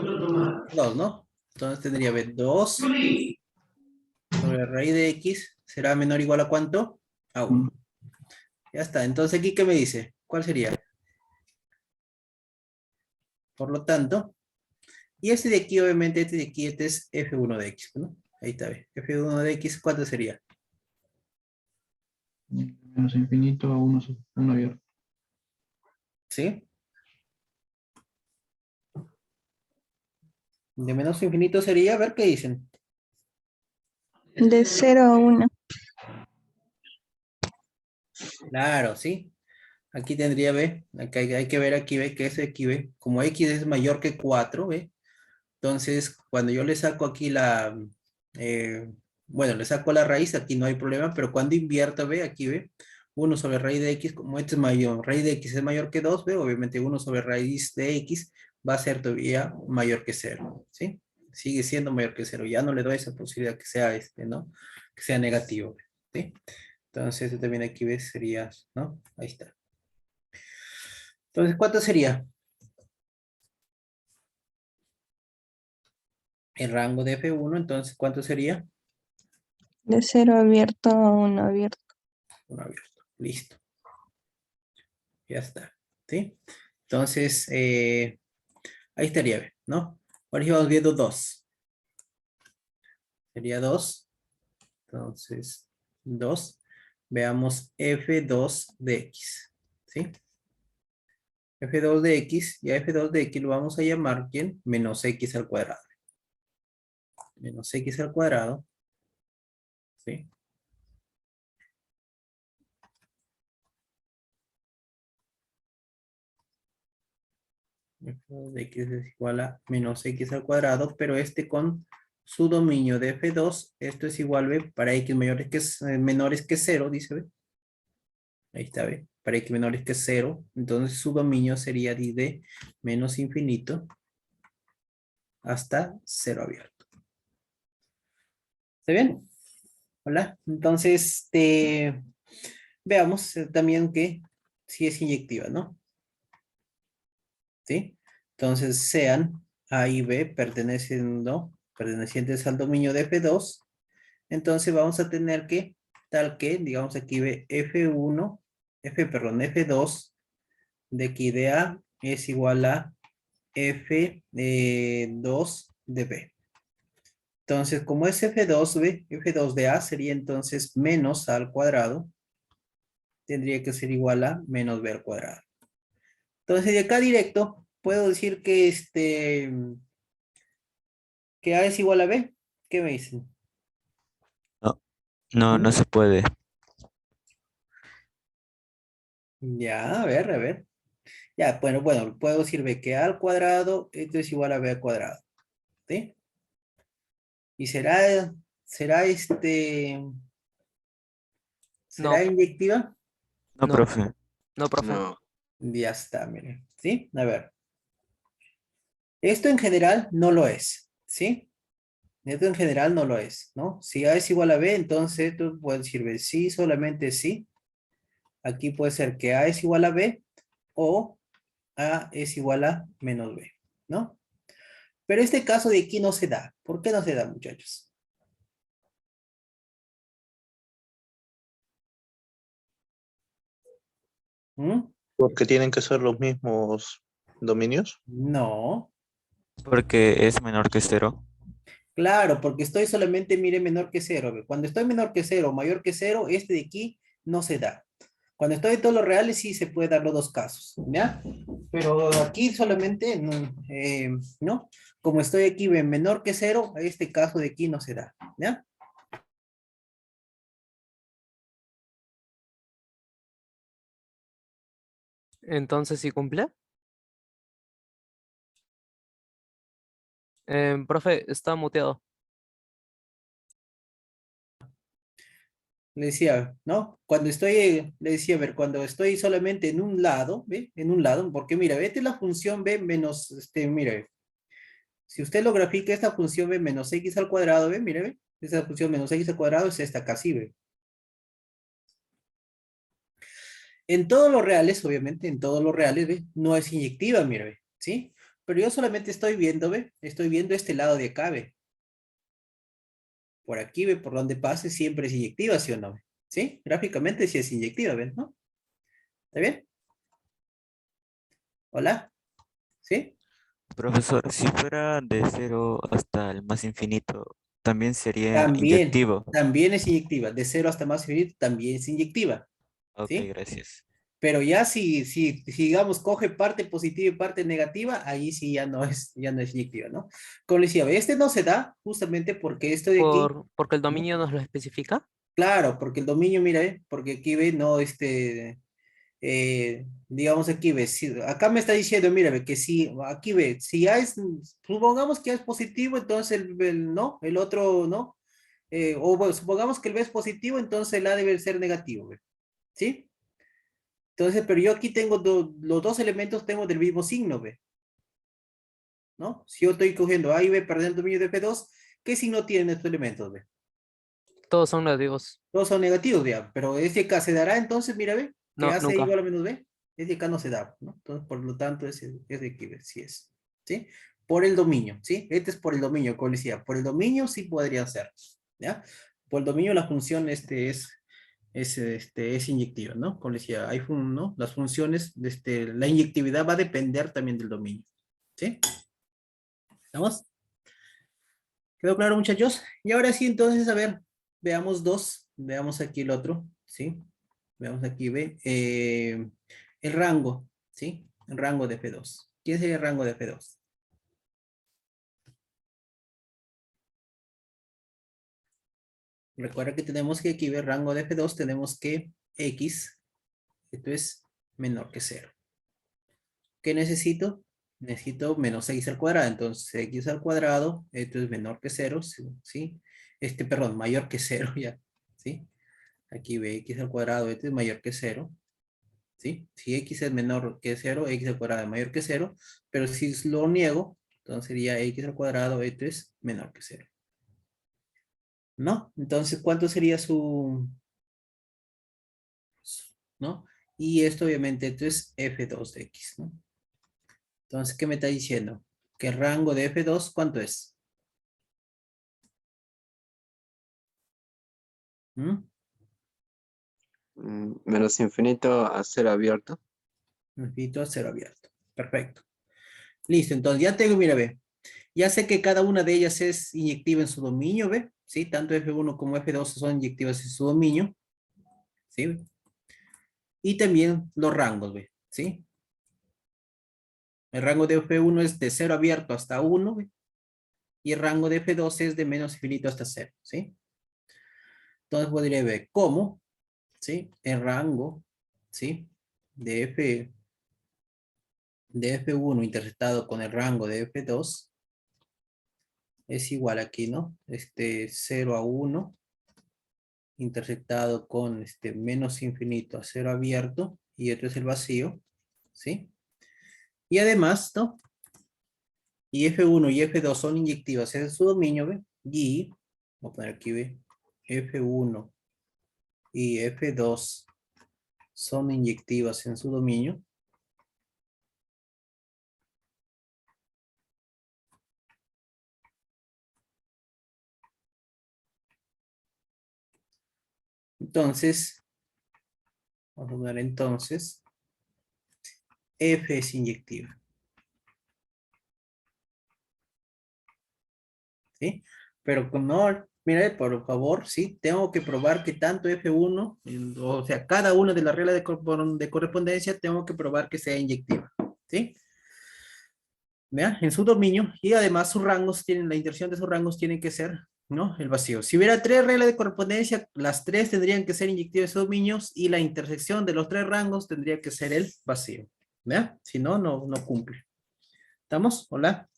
S1: 2, ¿no? Entonces tendría que 2 sobre raíz de X será menor o igual a ¿cuánto? A 1.
S3: 1.
S1: Ya está. Entonces, ¿aquí qué me dice? ¿Cuál sería? Por lo tanto, y este de aquí, obviamente, este de aquí, este es F1 de X, ¿no? Ahí está, ¿ve? F1 de X, ¿cuánto sería?
S3: Menos infinito a 1 abierto.
S1: ¿Sí? De menos infinito sería, a ver qué dicen.
S9: De 0 a 1.
S1: Claro, ¿sí? Aquí tendría, ¿ve? Aquí hay que ver aquí, ¿ve? Que es aquí, ¿ve? Como X es mayor que 4, ¿ve? Entonces, cuando yo le saco aquí bueno, le saco la raíz, aquí no hay problema, pero cuando invierto, ¿ve? Aquí, ¿ve? 1 sobre raíz de X, como este es mayor, raíz de X es mayor que 2, ¿ve? Obviamente 1 sobre raíz de X va a ser todavía mayor que 0, ¿sí? Sigue siendo mayor que 0, ya no le doy esa posibilidad que sea ¿no? Que sea negativo, ¿sí? Entonces, también aquí, ¿ves? Sería, ¿no? Ahí está. Entonces, ¿cuánto sería? El rango de F1, entonces, ¿cuánto sería?
S9: De 0 abierto a 1 abierto.
S1: 1 abierto. Listo. Ya está. ¿Sí? Entonces, ahí estaría, ¿no? Ahora sí vamos viendo 2. Sería 2. Entonces, 2. Veamos F2 de X. ¿Sí? F2 de X, y a F2 de X lo vamos a llamar, ¿quién? Menos X al cuadrado. Menos X al cuadrado. ¿Sí? F2 de X es igual a menos X al cuadrado, pero este con su dominio de F2, esto es igual, ¿ve? Para X menores que 0, dice, ¿ve? Ahí está, ¿ve? Para X menores que 0, entonces su dominio sería de menos infinito hasta 0 abierto. ¿Está bien? Hola. Entonces, veamos también que si es inyectiva, ¿no? ¿Sí? Entonces, sean A y B pertenecientes al dominio de F2, entonces vamos a tener que, tal que, digamos aquí ve F2 de aquí de A es igual a F2 de B. Entonces, como es F2B, F2 de A sería entonces menos A al cuadrado, tendría que ser igual a menos B al cuadrado. Entonces, de acá directo, puedo decir que que A es igual a B. ¿Qué me dicen?
S8: No se puede.
S1: Ya, a ver. Ya, bueno, puedo decir B que A al cuadrado, esto es igual a B al cuadrado. ¿Sí? Y será
S2: No,
S1: inyectiva.
S8: No,
S2: no,
S8: profe.
S2: no, profe.
S7: No,
S1: Ya está, miren. ¿Sí? A ver. Esto en general no lo es. ¿Sí? Esto en general no lo es, ¿no? Si A es igual a B, entonces tú puedes decir B sí, solamente sí. Aquí puede ser que A es igual a B o A es igual a menos B, ¿no? Pero este caso de aquí no se da. ¿Por qué no se da, muchachos? ¿Mm?
S7: Porque tienen que ser los mismos dominios.
S1: No.
S8: Porque es menor que cero.
S1: Claro, porque estoy solamente, mire, menor que cero. Ve. Cuando estoy menor que cero, mayor que cero, este de aquí no se da. Cuando estoy en todos los reales, sí se puede dar los dos casos, ¿ya? Pero aquí solamente, no, ¿no? Como estoy aquí en menor que cero, este caso de aquí no se da, ¿ya?
S2: Entonces, ¿sí cumple? Profe, está muteado.
S1: Le decía, ¿no? Cuando estoy, le decía, a ver, cuando estoy solamente en un lado, ¿ve? En un lado, porque mira, vete la función b menos, mira, ve. Si usted lo grafica, esta función b menos x al cuadrado, ¿ve? Mira, ve. Esta función menos x al cuadrado es esta casi, ¿ve? En todos los reales, obviamente, en todos los reales, ¿ve? No es inyectiva, mira, ¿ve? ¿Sí? Pero yo solamente estoy viendo, ¿ve? Estoy viendo este lado de acá, ¿ve? Por aquí, ¿ve? Por donde pase, siempre es inyectiva, ¿sí o no? ¿Ve? ¿Sí? Gráficamente sí es inyectiva, ¿ven? ¿No? ¿Está bien? ¿Hola? ¿Sí?
S8: Profesor, si fuera de cero hasta el más infinito, también sería
S1: También,
S8: inyectivo.
S1: también es inyectiva. De cero hasta más infinito también es inyectiva,
S8: Ok,
S1: ¿sí?
S8: gracias.
S1: Pero ya si digamos, coge parte positiva y parte negativa, ahí sí ya no es inyectiva, ¿no? Como les decía, este no se da justamente porque esto de aquí,
S2: Porque el
S1: ¿no?
S2: dominio nos lo especifica.
S1: Claro, porque el dominio, mira, porque aquí ve, no, digamos aquí ve, acá me está diciendo, mira, ve, que si, aquí ve, si ya es, supongamos que ya es positivo, entonces no, el otro, ¿no? O bueno, supongamos que el B es positivo, entonces el A debe ser negativo, ve, ¿sí? Entonces, pero yo aquí tengo los dos elementos tengo del mismo signo, ¿ve? ¿No? Si yo estoy cogiendo A y B perdiendo el dominio de P2, ¿qué signo tienen estos elementos, ve?
S2: Todos son negativos.
S1: Todos son negativos, ya, pero este acá se dará entonces, mira, ve, que
S2: No,
S1: A sea
S2: nunca.
S1: igual a menos B, este acá no se da, ¿no? Entonces, por lo tanto, es de aquí, ve, sí es, ¿sí? Por el dominio, ¿sí? Este es por el dominio, como decía, por el dominio sí podría ser, ¿ya? Por el dominio la función es inyectiva, ¿no? Como decía, ¿no? Las funciones, la inyectividad va a depender también del dominio, ¿sí? ¿Estamos? ¿Quedó claro, muchachos? Y ahora sí, entonces, a ver, veamos veamos aquí el otro, ¿sí? Veamos aquí, ve, el rango, ¿sí? El rango de F2. ¿Quién sería el rango de F2? Recuerda que tenemos que aquí ver rango de F2, tenemos que X, esto es menor que 0. ¿Qué necesito? Necesito menos x al cuadrado. Entonces, x al cuadrado, esto es menor que 0, ¿sí? Perdón, mayor que 0 ya, ¿sí? Aquí ve x al cuadrado, este es mayor que 0, ¿sí? Si x es menor que 0, x al cuadrado es mayor que 0, pero si lo niego, entonces sería x al cuadrado, esto es menor que 0. ¿No? Entonces, ¿cuánto sería ¿no? Y esto obviamente, esto es f2 de x, ¿no? Entonces, ¿qué me está diciendo? Que el rango de F2, ¿cuánto es? ¿Mm?
S10: Menos infinito a cero abierto.
S1: Infinito a cero abierto. Perfecto. Listo, entonces ya tengo, mira, ve. Ya sé que cada una de ellas es inyectiva en su dominio, ¿ve? ¿Sí? Tanto F1 como F2 son inyectivas en su dominio, ¿sí? Y también los rangos, ¿ve? ¿Sí? El rango de F1 es de 0 abierto hasta 1, ¿ve? Y el rango de F2 es de menos infinito hasta 0, ¿sí? Entonces podría ver cómo, ¿sí? El rango, ¿sí? De F1 interceptado con el rango de F2 es igual aquí, ¿no? 0 a 1 intersectado con menos infinito a 0 abierto y esto es el vacío, ¿sí? Y además, ¿no? Y F1 y F2 son inyectivas en su dominio, ¿ve? Y, voy a poner aquí, ¿ve? F1 y F2 son inyectivas en su dominio. Entonces, vamos a poner entonces, F es inyectiva. ¿Sí? Pero no, mire, por favor, sí, tengo que probar que tanto F1, o sea, cada una de las reglas de correspondencia, tengo que probar que sea inyectiva. ¿Sí? ¿Vea? En su dominio, y además sus rangos tienen, la intersección de sus rangos tiene que ser, ¿no? El vacío. Si hubiera 3 reglas de correspondencia, las 3 tendrían que ser inyectivas en sus dominios, y la intersección de los 3 rangos tendría que ser el vacío. ¿Vea? Si no, no cumple. ¿Estamos? Hola.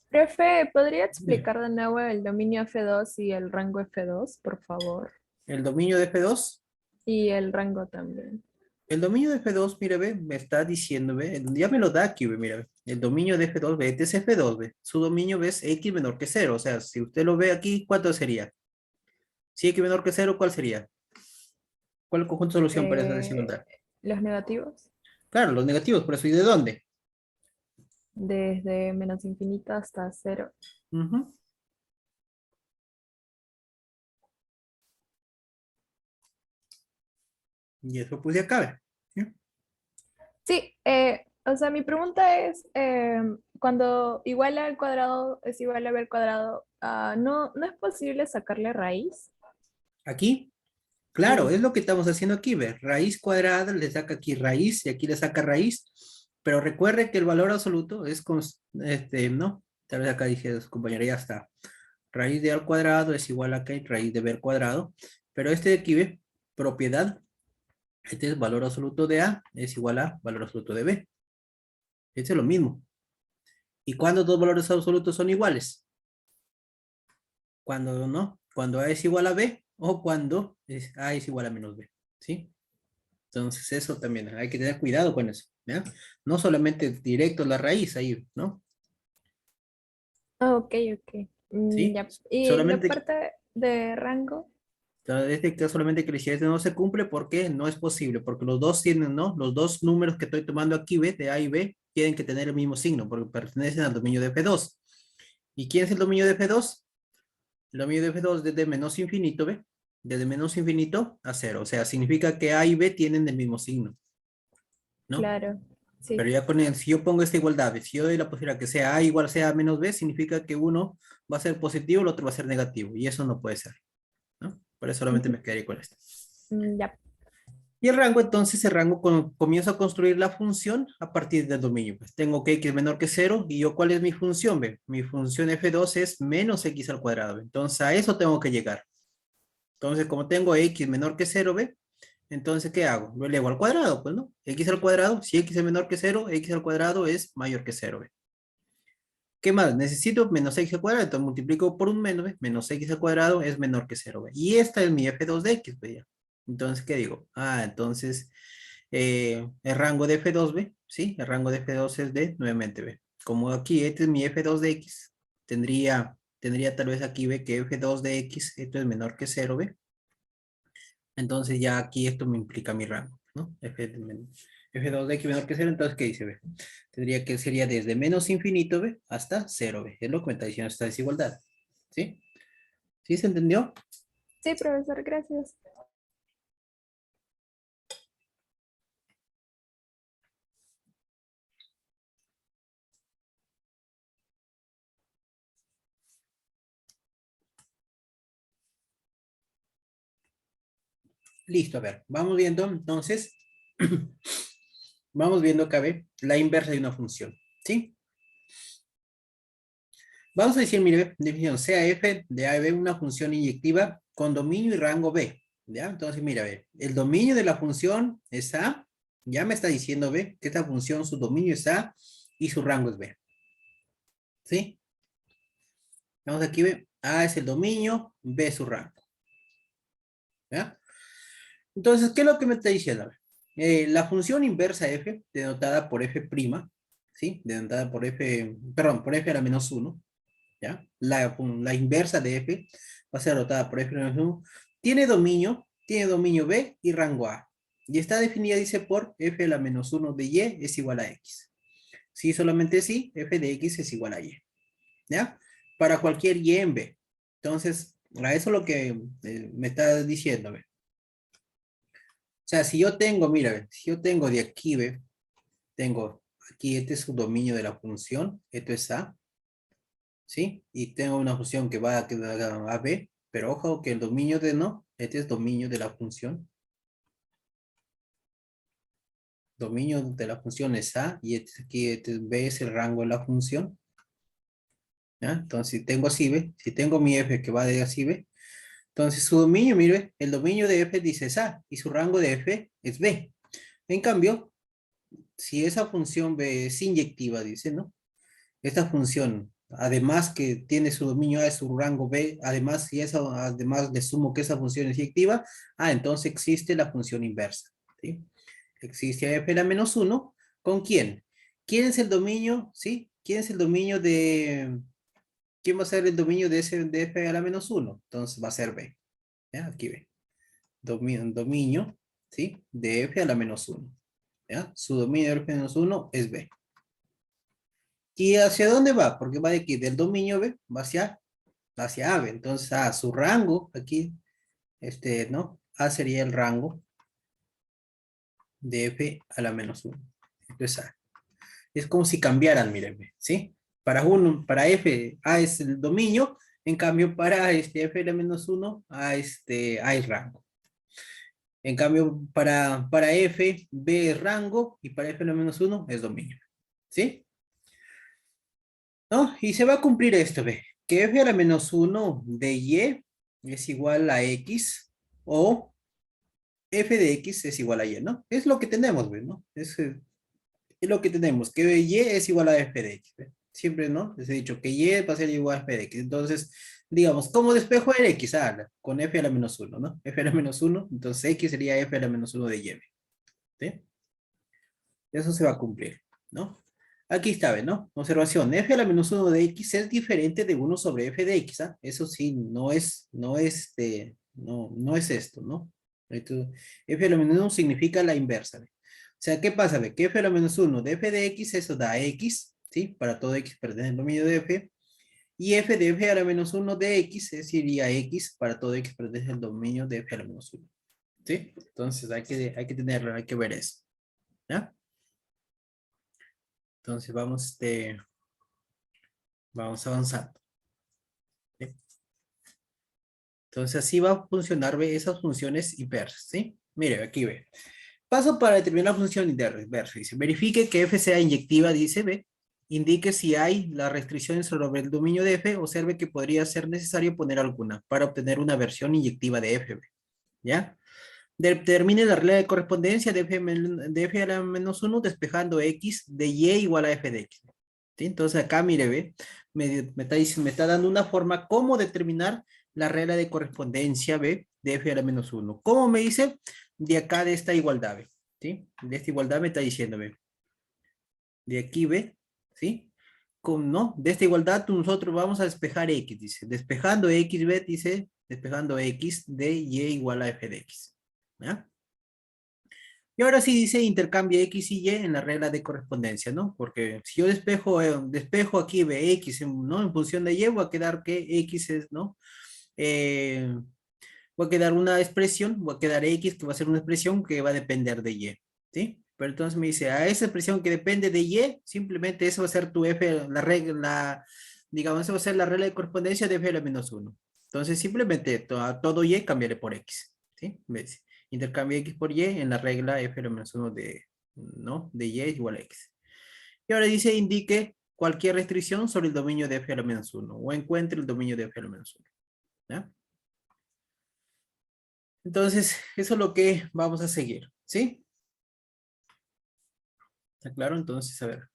S4: Profe, ¿podría explicar de nuevo el dominio F2 y el rango F2, por favor?
S1: El dominio de F2.
S4: Y el rango también.
S1: El dominio de F2, mira, ve, me está diciendo, ve, ya me lo da aquí, ve, mira, ve. El dominio de F2, ve, este es F2, ve. Su dominio ve, es X menor que 0. O sea, si usted lo ve aquí, ¿cuánto sería? Si X menor que 0, ¿cuál sería? ¿Cuál es el conjunto de solución para esa desigualdad?
S4: Los negativos,
S1: Claro, los negativos, por eso, ¿y de dónde?
S4: desde menos infinito hasta 0.
S1: Ujú. Y eso pues ya cabe. ¿Sí?
S4: Sí, o sea, mi pregunta es, cuando igual a al cuadrado es igual a b al cuadrado, ¿no es posible sacarle raíz?
S1: Aquí, claro,
S4: Sí.
S1: es lo que estamos haciendo aquí, ve. Raíz cuadrada, le saca aquí raíz y aquí le saca raíz. Pero recuerde que el valor absoluto es, ¿no? Tal vez acá dije, compañera, ya está. Raíz de A al cuadrado es igual a que raíz de B al cuadrado. Pero este de aquí, ve, propiedad. Este es valor absoluto de A, es igual a valor absoluto de B. Este es lo mismo. ¿Y cuándo dos valores absolutos son iguales? Cuando no, cuando A es igual a B o cuando A es igual a menos B. ¿Sí? Entonces eso también, hay que tener cuidado con eso. ¿Ya? No solamente directo la raíz ahí, ¿no?
S4: Ok, ok.
S1: ¿Sí?
S4: Ya. Y la
S1: Solamente,
S4: parte de rango,
S1: este caso solamente que este no se cumple porque no es posible, porque los dos tienen, ¿no? Los dos números que estoy tomando aquí, ¿ve? De A y B, tienen que tener el mismo signo, porque pertenecen al dominio de F2. ¿Y quién es el dominio de F2? El dominio de F2 desde menos infinito, ¿ve? Desde menos infinito a 0. O sea, significa que A y B tienen el mismo signo, ¿no?
S4: claro,
S1: Pero
S4: sí.
S1: ya con si yo pongo esta igualdad, si yo doy la posibilidad que sea A igual sea A menos B, significa que uno va a ser positivo, el otro va a ser negativo. Y eso no puede ser, ¿no? Por eso solamente
S4: Ujú.
S1: me quedaría con esto.
S4: Ya.
S1: Y el rango, entonces, el rango comienzo a construir la función a partir del dominio. Pues tengo que x es menor que 0, y yo, ¿cuál es mi función? ¿Ve? Mi función f2 es menos x al cuadrado. Entonces, a eso tengo que llegar. Entonces, como tengo x menor que 0, ¿ve? Entonces, ¿qué hago? Lo elevo al cuadrado, pues, ¿no? X al cuadrado, si x es menor que 0, x al cuadrado es mayor que 0, ¿ve? ¿Qué más? Necesito menos x al cuadrado, entonces multiplico por un menos, ¿ve? Menos x al cuadrado es menor que 0, ¿ve? Y esta es mi f2 de x, ¿ve? Ya. Entonces, ¿qué digo? Entonces, el rango de f2, ¿ve? Sí, el rango de f2 es de, nuevamente, ¿ve? Como aquí este es mi f2 de x, tendría tal vez aquí, ¿ve? Que f2 de x, esto es menor que 0, ¿ve? Entonces ya aquí esto me implica mi rango, ¿no? F2 de x menor que 0, entonces, ¿qué dice, ve? Sería desde menos infinito, ¿ve? Hasta 0, ¿ve? Es lo que me está diciendo esta desigualdad, ¿sí? ¿Sí se entendió?
S4: Sí, profesor, gracias.
S1: Listo, a ver, vamos viendo, entonces, vamos viendo acá, ¿ve? La inversa de una función, ¿sí? Vamos a decir, mire, definición, sea f de a y b una función inyectiva con dominio y rango b, ¿ya? Entonces, mira, ve, el dominio de la función es a, ya me está diciendo, ve, que esta función, su dominio es a y su rango es b, ¿sí? Vamos aquí, ve, a es el dominio, b es su rango, ¿ya? Entonces, ¿qué es lo que me está diciendo? La función inversa f, denotada por f', ¿sí? Denotada por f, perdón, por f a la menos 1, ¿ya? La inversa de f va a ser denotada por f a la menos 1, tiene dominio b y rango a. Y está definida, dice, por f a la menos 1 de y es igual a x. Si solamente si, f de x es igual a y, ¿ya? Para cualquier y en b. Entonces, a eso es lo que me está diciendo, ¿ve? O sea, si yo tengo, mira, ve, si yo tengo de aquí, ve, tengo aquí este es su dominio de la función, esto es A, ¿sí? Y tengo una función que va a B, pero ojo que el dominio de no, este es dominio de la función. Dominio de la función es A y aquí este B es el rango de la función. ¿Ya? Entonces, si tengo así, ¿ve? Si tengo mi F que va de así, ¿ve? Entonces, su dominio, mire, el dominio de F dice es A y su rango de F es B. En cambio, si esa función B es inyectiva, dice, ¿no? Esta función, además que tiene su dominio A, su rango B, además, si esa, además le sumo que esa función es inyectiva, entonces existe la función inversa, ¿sí? Existe F a la menos 1, ¿con quién? ¿Quién es el dominio? ¿Sí? ¿Quién es el dominio de... ¿Quién va a ser el dominio de, de F a la menos 1? Entonces va a ser B. ¿Ya? Aquí ve. Dominio, ¿sí? De F a la menos 1. ¿Ya? Su dominio de F a la menos 1 es B. ¿Y hacia dónde va? Porque va de aquí, del dominio B, va hacia A, B. Entonces, su rango, aquí, ¿no? A sería el rango de F a la menos 1. Esto es A. Es como si cambiaran, mírenme, ¿sí? Para F, A es el dominio, en cambio para F a la menos 1, A es rango. En cambio, para F, B es rango, y para F a la menos 1 es dominio, ¿sí? ¿No? Y se va a cumplir esto, ve, que F a la menos 1 de Y es igual a X, o F de X es igual a Y, ¿no? Es lo que tenemos, ve, ¿no? Es lo que tenemos, que Y es igual a F de X, ¿ve? Siempre, ¿no? Les he dicho que Y va a ser igual a F de X. Entonces, digamos, ¿cómo despejo el X? Con F a la menos 1, ¿no? F a la menos 1, entonces X sería F a la menos 1 de Y, ¿sí? Eso se va a cumplir, ¿no? Aquí está, ¿ve? ¿No? Observación, F a la menos 1 de X es diferente de 1 sobre F de X, ¿ah? Eso sí, no es esto, ¿no? F a la menos 1 significa la inversa, ¿ve? O sea, ¿qué pasa? ¿Ve? Que F a la menos 1 de F de X, eso da X, ¿sí? Para todo X pertenece al dominio de F. Y F de F a la menos 1 de X sería X para todo X pertenece al dominio de F a la menos 1. ¿Sí? Entonces hay que tenerlo, hay que ver eso. ¿Ya? Entonces vamos avanzando. ¿Sí? Entonces así va a funcionar, ve, esas funciones inversas, ¿sí? Mire, aquí ve. Paso para determinar la función inversa. Dice, verifique que F sea inyectiva, dice, ve. Indique si hay las restricciones sobre el dominio de F, observe que podría ser necesario poner alguna para obtener una versión inyectiva de F, ve. ¿Ya? Determine la regla de correspondencia de F a la menos 1 despejando X de Y igual a F de X. ¿Sí? Entonces acá, mire, ve, me está dando una forma cómo determinar la regla de correspondencia, ve, de F a la menos 1. ¿Cómo me dice? De acá de esta igualdad, ve. ¿Sí? De esta igualdad me está diciendo, ve. De aquí, ve, ¿sí? ¿No? De esta igualdad nosotros vamos a despejar X, dice. Despejando X, ve, dice, despejando X de Y igual a F de X. ¿Ya? Y ahora sí dice intercambia X y Y en la regla de correspondencia, ¿no? Porque si yo despejo aquí X, ¿no? En función de Y, voy a quedar que X es, ¿no? Voy a quedar una expresión, voy a quedar X, que va a ser una expresión que va a depender de Y, ¿sí? Pero entonces me dice, a esa expresión que depende de Y, simplemente eso va a ser tu F, la regla, digamos, eso va a ser la regla de correspondencia de F a la menos 1. Entonces simplemente a todo Y cambiaré por X, ¿sí? ¿Ves? Intercambio X por Y en la regla F a la menos 1 de, ¿no? De Y es igual a X. Y ahora dice, indique cualquier restricción sobre el dominio de F a la menos 1 o encuentre el dominio de F a la menos 1. ¿Ya? Entonces, eso es lo que vamos a seguir, ¿sí? ¿Está claro? Entonces, a ver.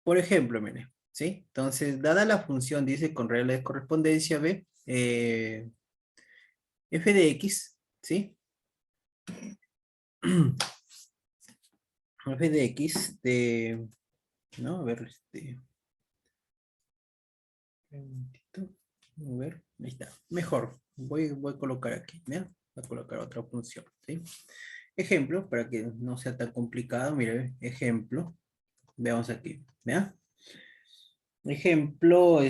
S1: Por ejemplo, mire, ¿sí? Entonces, dada la función, dice, con regla de correspondencia, ¿ve? F de X, ¿sí? F de X de... ¿No? A ver, un momentito. A ver, ahí está. Mejor. Voy a colocar aquí, ¿ya? Voy a colocar otra función, ¿sí? Ejemplo, para que no sea tan complicado, mire, ejemplo. Veamos aquí, ¿ya? Ejemplo,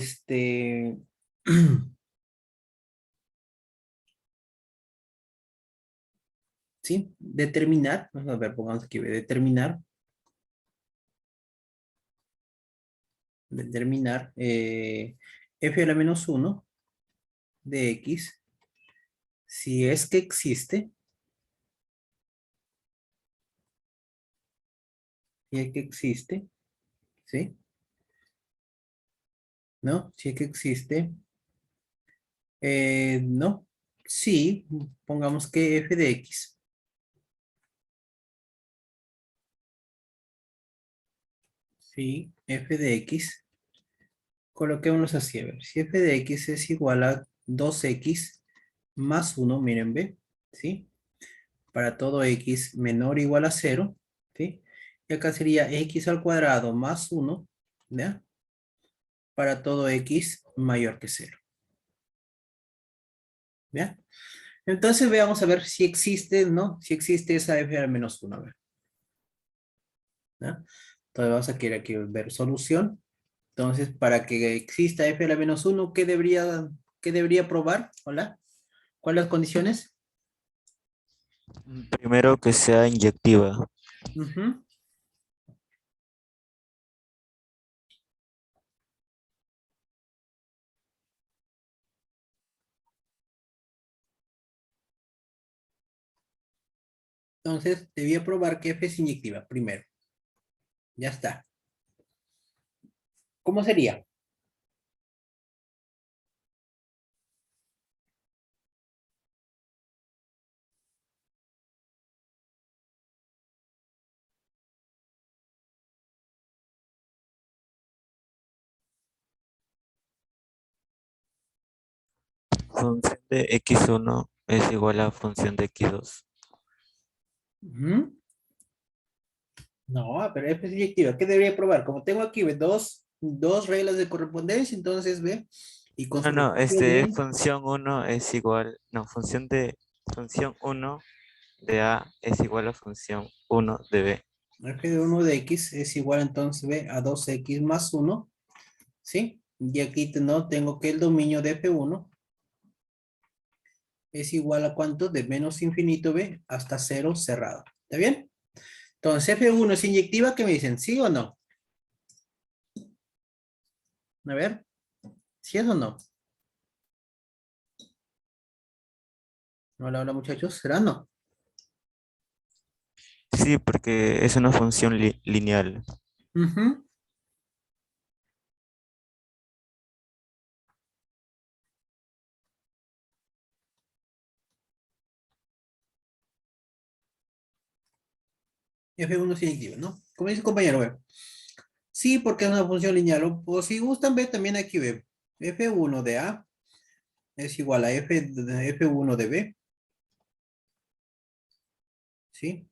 S1: ¿Sí? Determinar, vamos a ver, pongamos aquí, determinar. Determinar f a la menos 1 de x, si es que existe, si es que existe, ¿sí? ¿No? Si es que existe, no, sí, pongamos que f de x. Sí, f de x, coloquémonos así, a ver, si f de x es igual a 2x más 1, miren, ve, ¿sí? Para todo x menor o igual a 0, ¿sí? Y acá sería x al cuadrado más 1, ¿ya? Para todo x mayor que 0. ¿Ya? Entonces veamos a ver si existe, ¿no? Si existe esa f al menos 1, a ver. ¿Ya? Entonces vamos a querer aquí ver solución. Entonces, para que exista f a la menos 1, qué debería probar? Hola. ¿Cuáles las condiciones?
S8: Primero que sea inyectiva.
S1: Ujú. Entonces, debía probar que f es inyectiva, primero. Ya está. ¿Cómo sería?
S8: Función de x1 es igual a función de x2.
S1: Ujú. No, pero f es inyectiva. ¿Qué debería probar? Como tengo aquí, ve, dos reglas de correspondencia, entonces ve, y con
S8: No,
S1: su
S8: no,
S1: respectivo bien,
S8: función 1 es igual, no, función 1 de a es igual a función 1 de b.
S1: f de 1 de x es igual entonces ve a 2x más 1, ¿sí? Y aquí no tengo que el dominio de f1 es igual a cuánto, de menos infinito b hasta 0 cerrado. ¿Está bien? Entonces f1 es inyectiva, ¿qué me dicen? ¿Sí o no? A ver, ¿sí es o no? Hola, hola muchachos, ¿será no?
S8: Sí, porque es una función lineal.
S1: Ujú. F1 es inyectiva, ¿no? Como dice el compañero, ve. Sí, porque es una función lineal. O si gustan, ve también aquí, ve. F1 de A es igual a F1 de B, ¿sí?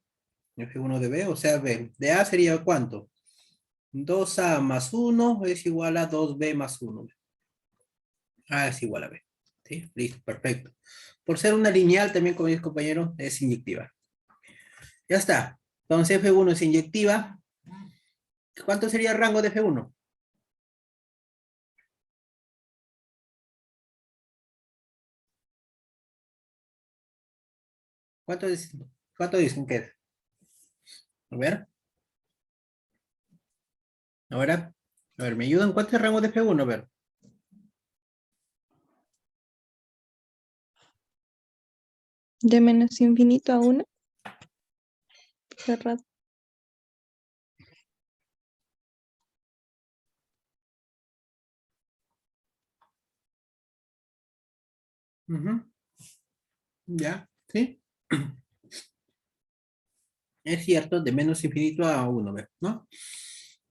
S1: F1 de B, o sea, B. De A sería ¿cuánto? 2A más 1 es igual a 2B más 1. A es igual a B. ¿Sí? Listo, perfecto. Por ser una lineal, también, como dice el compañero, es inyectiva. Ya está. Entonces F1 es inyectiva. ¿Cuánto sería el rango de F1? ¿Cuánto dicen? ¿Cuánto dicen que es? A ver. Ahora. A ver, ¿me ayudan? ¿Cuánto es el rango de F1? A ver.
S9: De menos infinito a 1. Cerrado.
S1: Ujú. Ya, ¿sí? Es cierto, de menos infinito a 1, ¿no?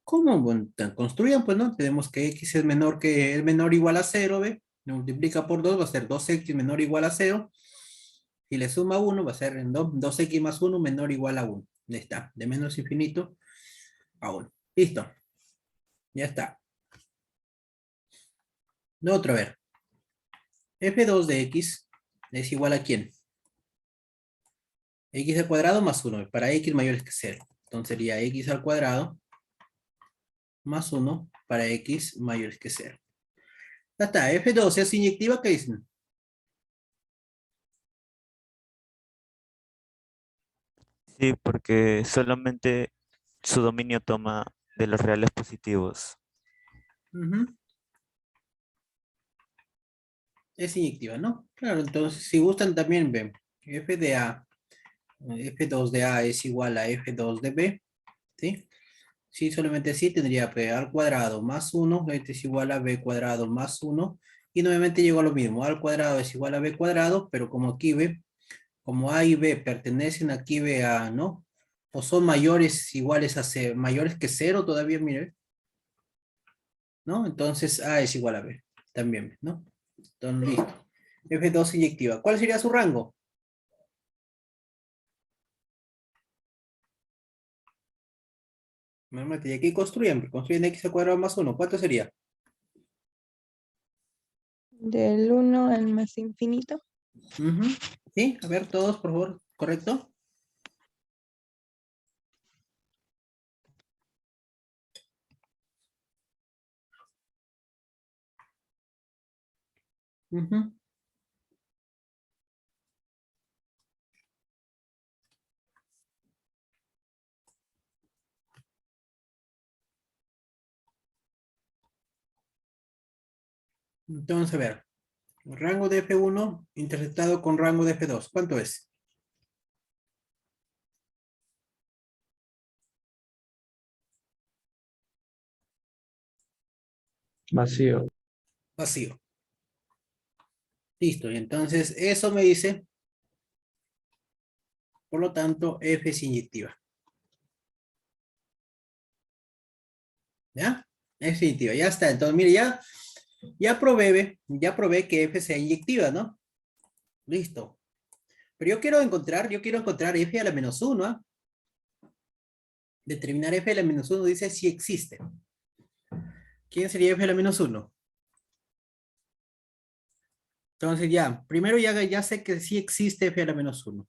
S1: ¿Cómo? Bueno, construyan, pues, ¿no? Tenemos que x es menor o igual a 0, ¿ve? Multiplica por 2, va a ser 2x menor o igual a 0. Si le suma 1, va a ser 2x más 1 menor o igual a 1. Ya está, de menos infinito a 1. Listo, ya está. Lo otro, a ver. f2 de x es igual a ¿quién? X al cuadrado más 1, para x mayores que 0. Entonces sería x al cuadrado más 1 para x mayores que 0. Ya está, F2 es inyectiva, ¿qué dicen?
S8: Sí, porque solamente su dominio toma de los reales positivos.
S1: Ujú. Es inyectiva, ¿no? Claro, entonces si gustan también ven, f de A, f2 de A es igual a f2 de B, ¿sí? Sí, solamente así tendría b al cuadrado más 1, este es igual a b cuadrado más 1, y nuevamente llego a lo mismo, a al cuadrado es igual a b cuadrado, pero como aquí b, como a y b pertenecen aquí b a, ¿no? O son mayores, iguales a c, mayores que 0 todavía, mire, ¿no? Entonces a es igual a b, también, ¿no? Entonces, listo. F2 inyectiva. ¿Cuál sería su rango? Normalmente, y aquí construyen x al cuadrado más 1. ¿Cuánto sería?
S9: Del 1 al más infinito.
S1: Ujú. Sí, a ver, todos, por favor, ¿correcto? Ujú. Entonces, a ver, rango de F1 interceptado con rango de F2, ¿cuánto es?
S6: Vacío.
S1: Vacío. Listo, y entonces eso me dice, por lo tanto, F es inyectiva. ¿Ya? F es inyectiva, ya está. Entonces, mire, ya probé que F sea inyectiva, ¿no? Listo. Pero yo quiero encontrar F a la menos 1, ¿ah? Determinar F a la menos 1 dice si existe. ¿Quién sería F a la menos 1? Entonces ya, primero ya sé que sí existe F a la menos 1.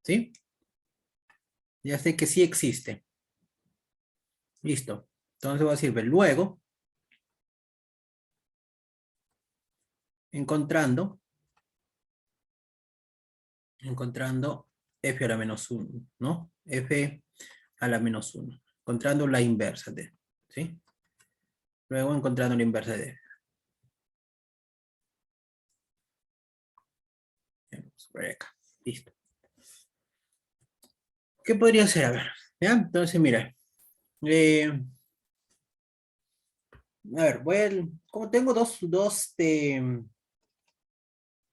S1: ¿Sí? Ya sé que sí existe. Listo. Entonces voy a decir, luego, encontrando F a la menos 1, ¿no? F a la menos 1. Encontrando la inversa de, ¿sí? Luego encontrando la inversa de F. Vamos por acá. Listo. ¿Qué podría ser? A ver, ¿ya? Entonces, mira. A ver, como tengo dos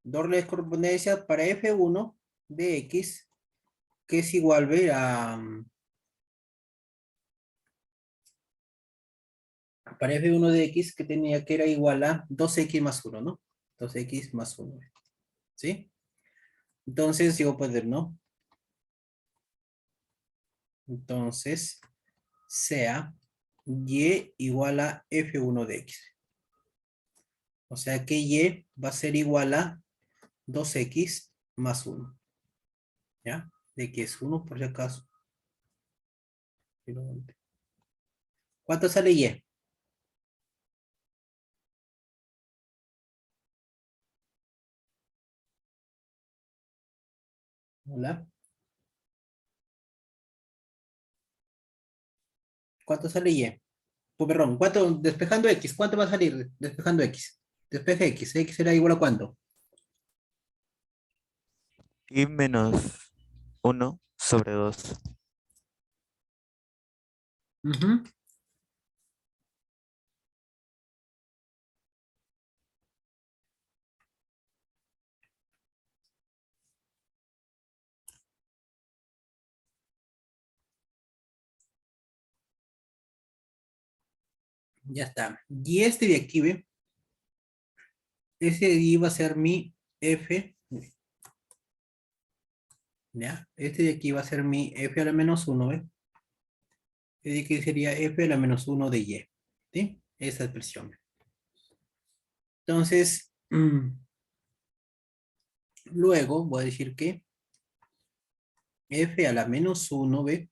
S1: dobles correspondencias para F1 de X, que es igual a, para F1 de X, que era igual a 2X más 1, ¿no? 2X más 1, ¿sí? Entonces, yo puedo poner, ¿no? Entonces, sea Y igual a F1 de X. O sea que Y va a ser igual a 2X más 1. ¿Ya? De que es 1 por si acaso. ¿Cuánto sale Y? Hola. ¿Cuánto sale Y? Pues, perdón, despejando X, ¿cuánto va a salir despejando X? Despeje X, X será igual a ¿cuánto?
S8: Y menos 1/2.
S1: Ujú. Ya está. Y este de aquí, ¿ve? Ese de ahí va a ser mi F. ¿Ya? Este de aquí va a ser mi F a la menos 1, ¿ve? Este de aquí sería F a la menos 1 de Y. ¿Sí? Esa expresión. Entonces, luego voy a decir que F a la menos 1, ¿ve?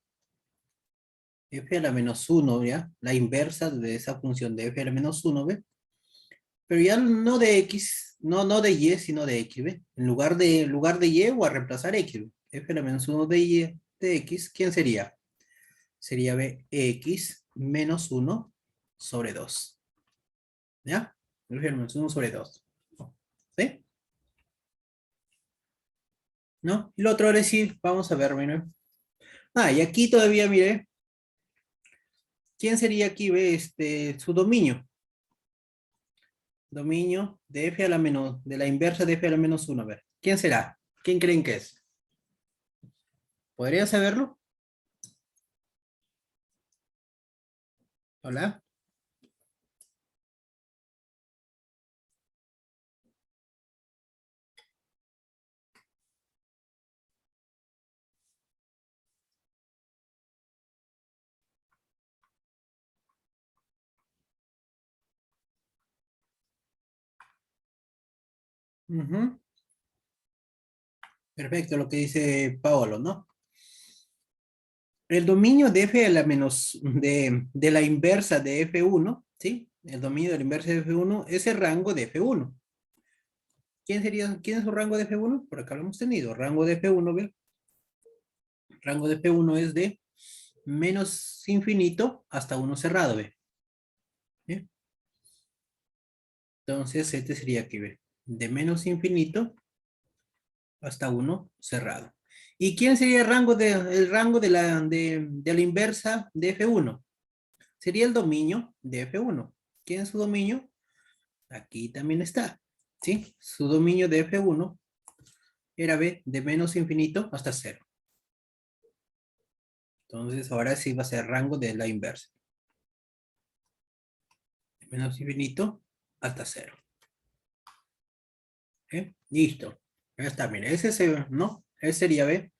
S1: F a la menos 1, ¿ya? La inversa de esa función de F a la menos 1, ¿ve? Pero ya no de X, no de Y, sino de X, ¿ve? En lugar de Y voy a reemplazar X, ¿ve? F a la menos 1 de Y de x, ¿quién sería? Sería b, x menos 1 sobre 2. ¿Ya? Menos 1 sobre 2. ¿Sí? ¿No? Y lo otro ahora sí, vamos a ver, miren. Ah, y aquí todavía, mire. ¿Quién sería aquí, ve, su dominio? Dominio de f a la menos, de la inversa de f a la menos 1. A ver, ¿quién será? ¿Quién creen que es? ¿Podría saberlo? Hola. Ujú. Perfecto, lo que dice Paolo, ¿no? El dominio de f a la menos, de la inversa de f1, ¿sí? El dominio de la inversa de f1 es el rango de f1. ¿Quién es su rango de f1? Por acá lo hemos tenido. Rango de f1, ¿ve? Rango de f1 es de menos infinito hasta 1 cerrado, ¿ve? ¿Sí? Entonces, este sería aquí, ¿ve? De menos infinito hasta 1 cerrado. ¿Y quién sería el rango de la inversa de f1? Sería el dominio de f1. ¿Quién es su dominio? Aquí también está, ¿sí? Su dominio de f1 era b de menos infinito hasta 0. Entonces, ahora sí va a ser rango de la inversa. De menos infinito hasta 0. Listo. Ya está, mire, ¿no? Ese sería B.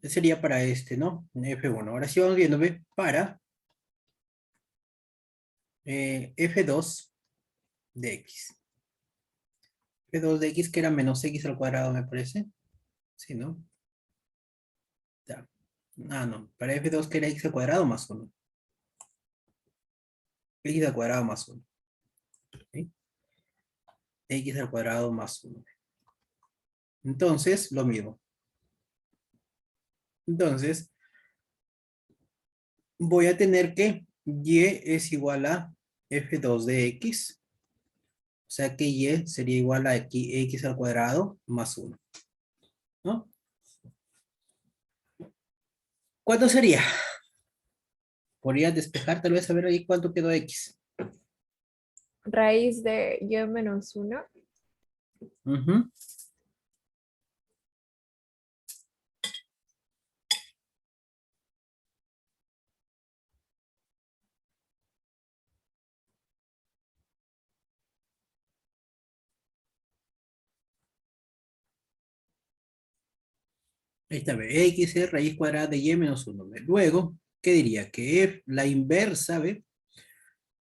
S1: Ese sería para ¿no? F1. Ahora sí vamos viendo B para F2 de X. F2 de X que era menos X al cuadrado, me parece. Sí, ¿no? Ya. Ah, no. Para F2 que era X al cuadrado más 1. X al cuadrado más 1. ¿Sí? X al cuadrado más 1. Entonces, lo mismo. Entonces, voy a tener que y es igual a f2 de x. O sea que y sería igual a x al cuadrado más 1. ¿No? ¿Cuánto sería? Podría despejar tal vez a ver ahí cuánto quedó x.
S4: Raíz de y menos 1.
S1: Ujú. Ahí está, ve, x es raíz cuadrada de y menos 1. Ve. Luego, ¿qué diría? Que la inversa, ¿ve?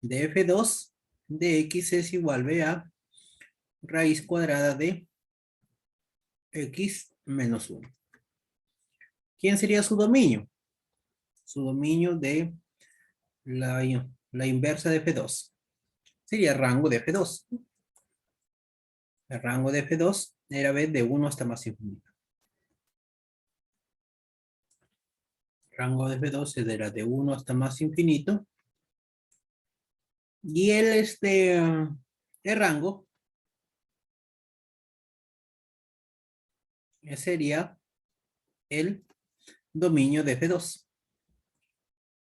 S1: De f2 de x es igual, ve, a raíz cuadrada de x menos 1. ¿Quién sería su dominio? Su dominio de la inversa de f2. Sería rango de f2. El rango de f2 era ¿ve? De 1 hasta más infinito. Rango de f2 era de 1 hasta más infinito. Y el rango sería el dominio de f2.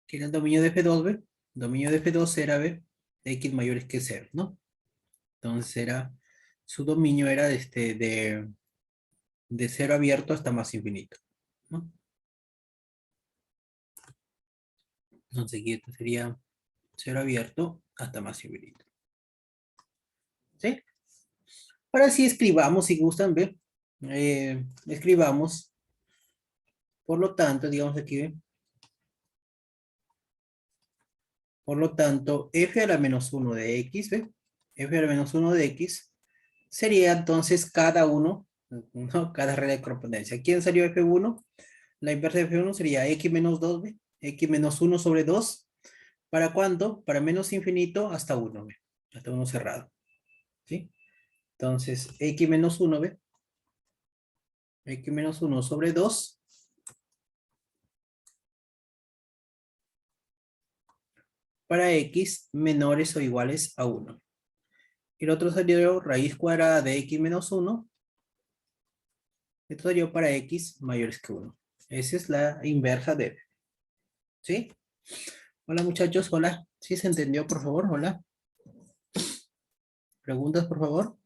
S1: ¿Qué era el dominio de f2, ve? El dominio de f2 era, ve, x mayores que 0, ¿no? Entonces su dominio era de 0 abierto hasta más infinito, ¿no? Entonces aquí esto sería 0 abierto hasta más infinito. ¿Sí? Ahora sí escribamos, si gustan, ¿ve? Escribamos. Por lo tanto, digamos aquí, ¿ve? Por lo tanto, f a la menos 1 de x, ¿ve? F a la menos 1 de x sería entonces cada uno, ¿no? Cada regla de correspondencia. ¿Quién salió f1? La inversa de f1 sería x menos 2, ¿ve? X menos 1 sobre 2. ¿Para cuánto? Para menos infinito hasta 1, ¿ve? Hasta 1 cerrado. ¿Sí? Entonces, x menos 1, ¿ve? X menos 1 sobre 2 para x menores o iguales a 1. Y el otro sería raíz cuadrada de x menos 1. Esto sería para x mayores que 1. Esa es la inversa de f. ¿Sí? Hola muchachos, hola. ¿Sí se entendió, por favor? Hola. ¿Preguntas, por favor?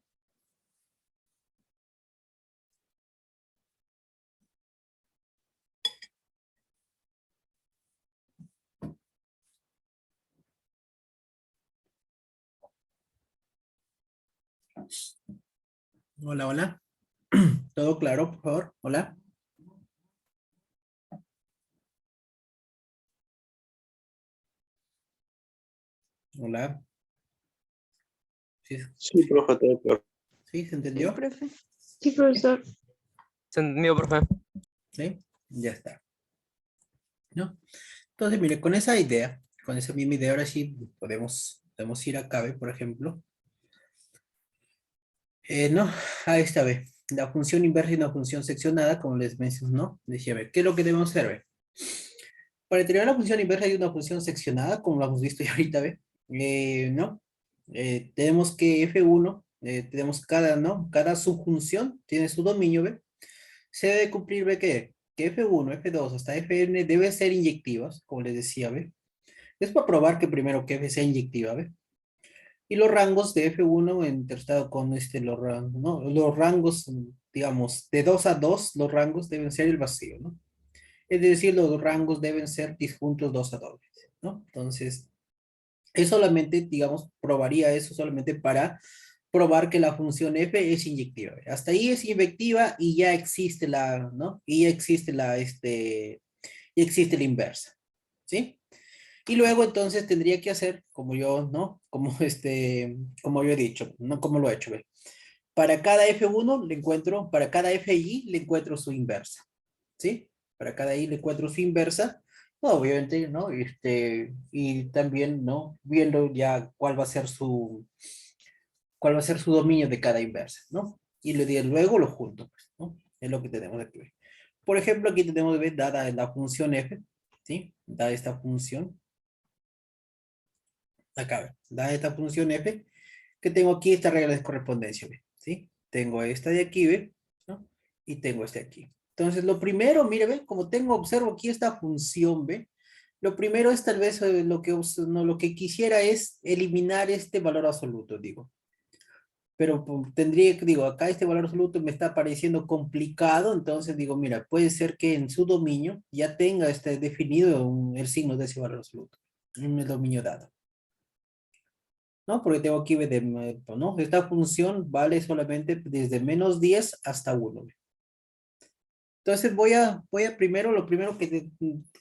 S1: Hola, hola. ¿Todo claro, por favor? Hola. Hola. ¿Sí,
S10: Sí, profe, todo claro.
S1: ¿sí se
S9: Sí,
S1: entendió?
S9: profe.
S5: Sí, profesor.
S2: ¿Se entendió, profe?
S1: ¿Sí? Ya está. ¿No? Entonces, mire, con esa idea, con esa misma idea, ahora sí podemos ir a Cabe, por ejemplo. No, a esta vez. La función inversa y una función seccionada, como les mencioné, ¿no? Decía, a ver, ¿qué es lo que debemos hacer? Ve? Para determinar la función inversa y una función seccionada, como lo hemos visto ya ahorita, ¿ve? ¿No? Tenemos que F1, tenemos cada, ¿no? Cada subfunción tiene su dominio, ¿ve? Se debe cumplir, ¿ve qué? Que F1, F2 hasta Fn deben ser inyectivas, como les decía, ¿ve? Es para probar que primero que F sea inyectiva, ¿ve? Y los rangos de F1 interpretado con los rangos, ¿no? Los rangos, digamos, de 2 a 2, los rangos deben ser el vacío, ¿no? Es decir, los rangos deben ser disjuntos 2 a 2, ¿no? Entonces, es solamente, digamos, probaría eso solamente para probar que la función f es inyectiva. Hasta ahí es inyectiva y ya existe la, ¿no? Y ya existe y existe la inversa, ¿sí? Y luego entonces tendría que hacer, como yo, ¿no? Como yo he dicho, no como lo he hecho, ¿ve? Para cada F1 le encuentro, para cada FI le encuentro su inversa, ¿sí? Para cada I le encuentro su inversa, no, obviamente, ¿no? Y también, ¿no? Viendo ya cuál va a ser su dominio de cada inversa, ¿no? Y luego lo junto, pues, ¿no? Es lo que tenemos aquí. Por ejemplo, aquí tenemos, ¿ve? Dada la función f, ¿sí? Dada esta función, acá, dada esta función f, que tengo aquí esta regla de correspondencia, ¿ve? ¿Sí? Tengo esta de aquí, ¿ve? ¿No? Y tengo este aquí. Entonces, lo primero, mire, ¿ve? Como observo aquí esta función, ¿ve? Lo primero es tal vez lo que quisiera es eliminar este valor absoluto, digo. Pero tendría que, digo, acá este valor absoluto me está pareciendo complicado, entonces digo, mira, puede ser que en su dominio ya tenga definido el signo de ese valor absoluto, en el dominio dado. ¿No? Porque tengo aquí, ¿no? Esta función vale solamente desde menos 10 hasta 1. Entonces primero, lo primero que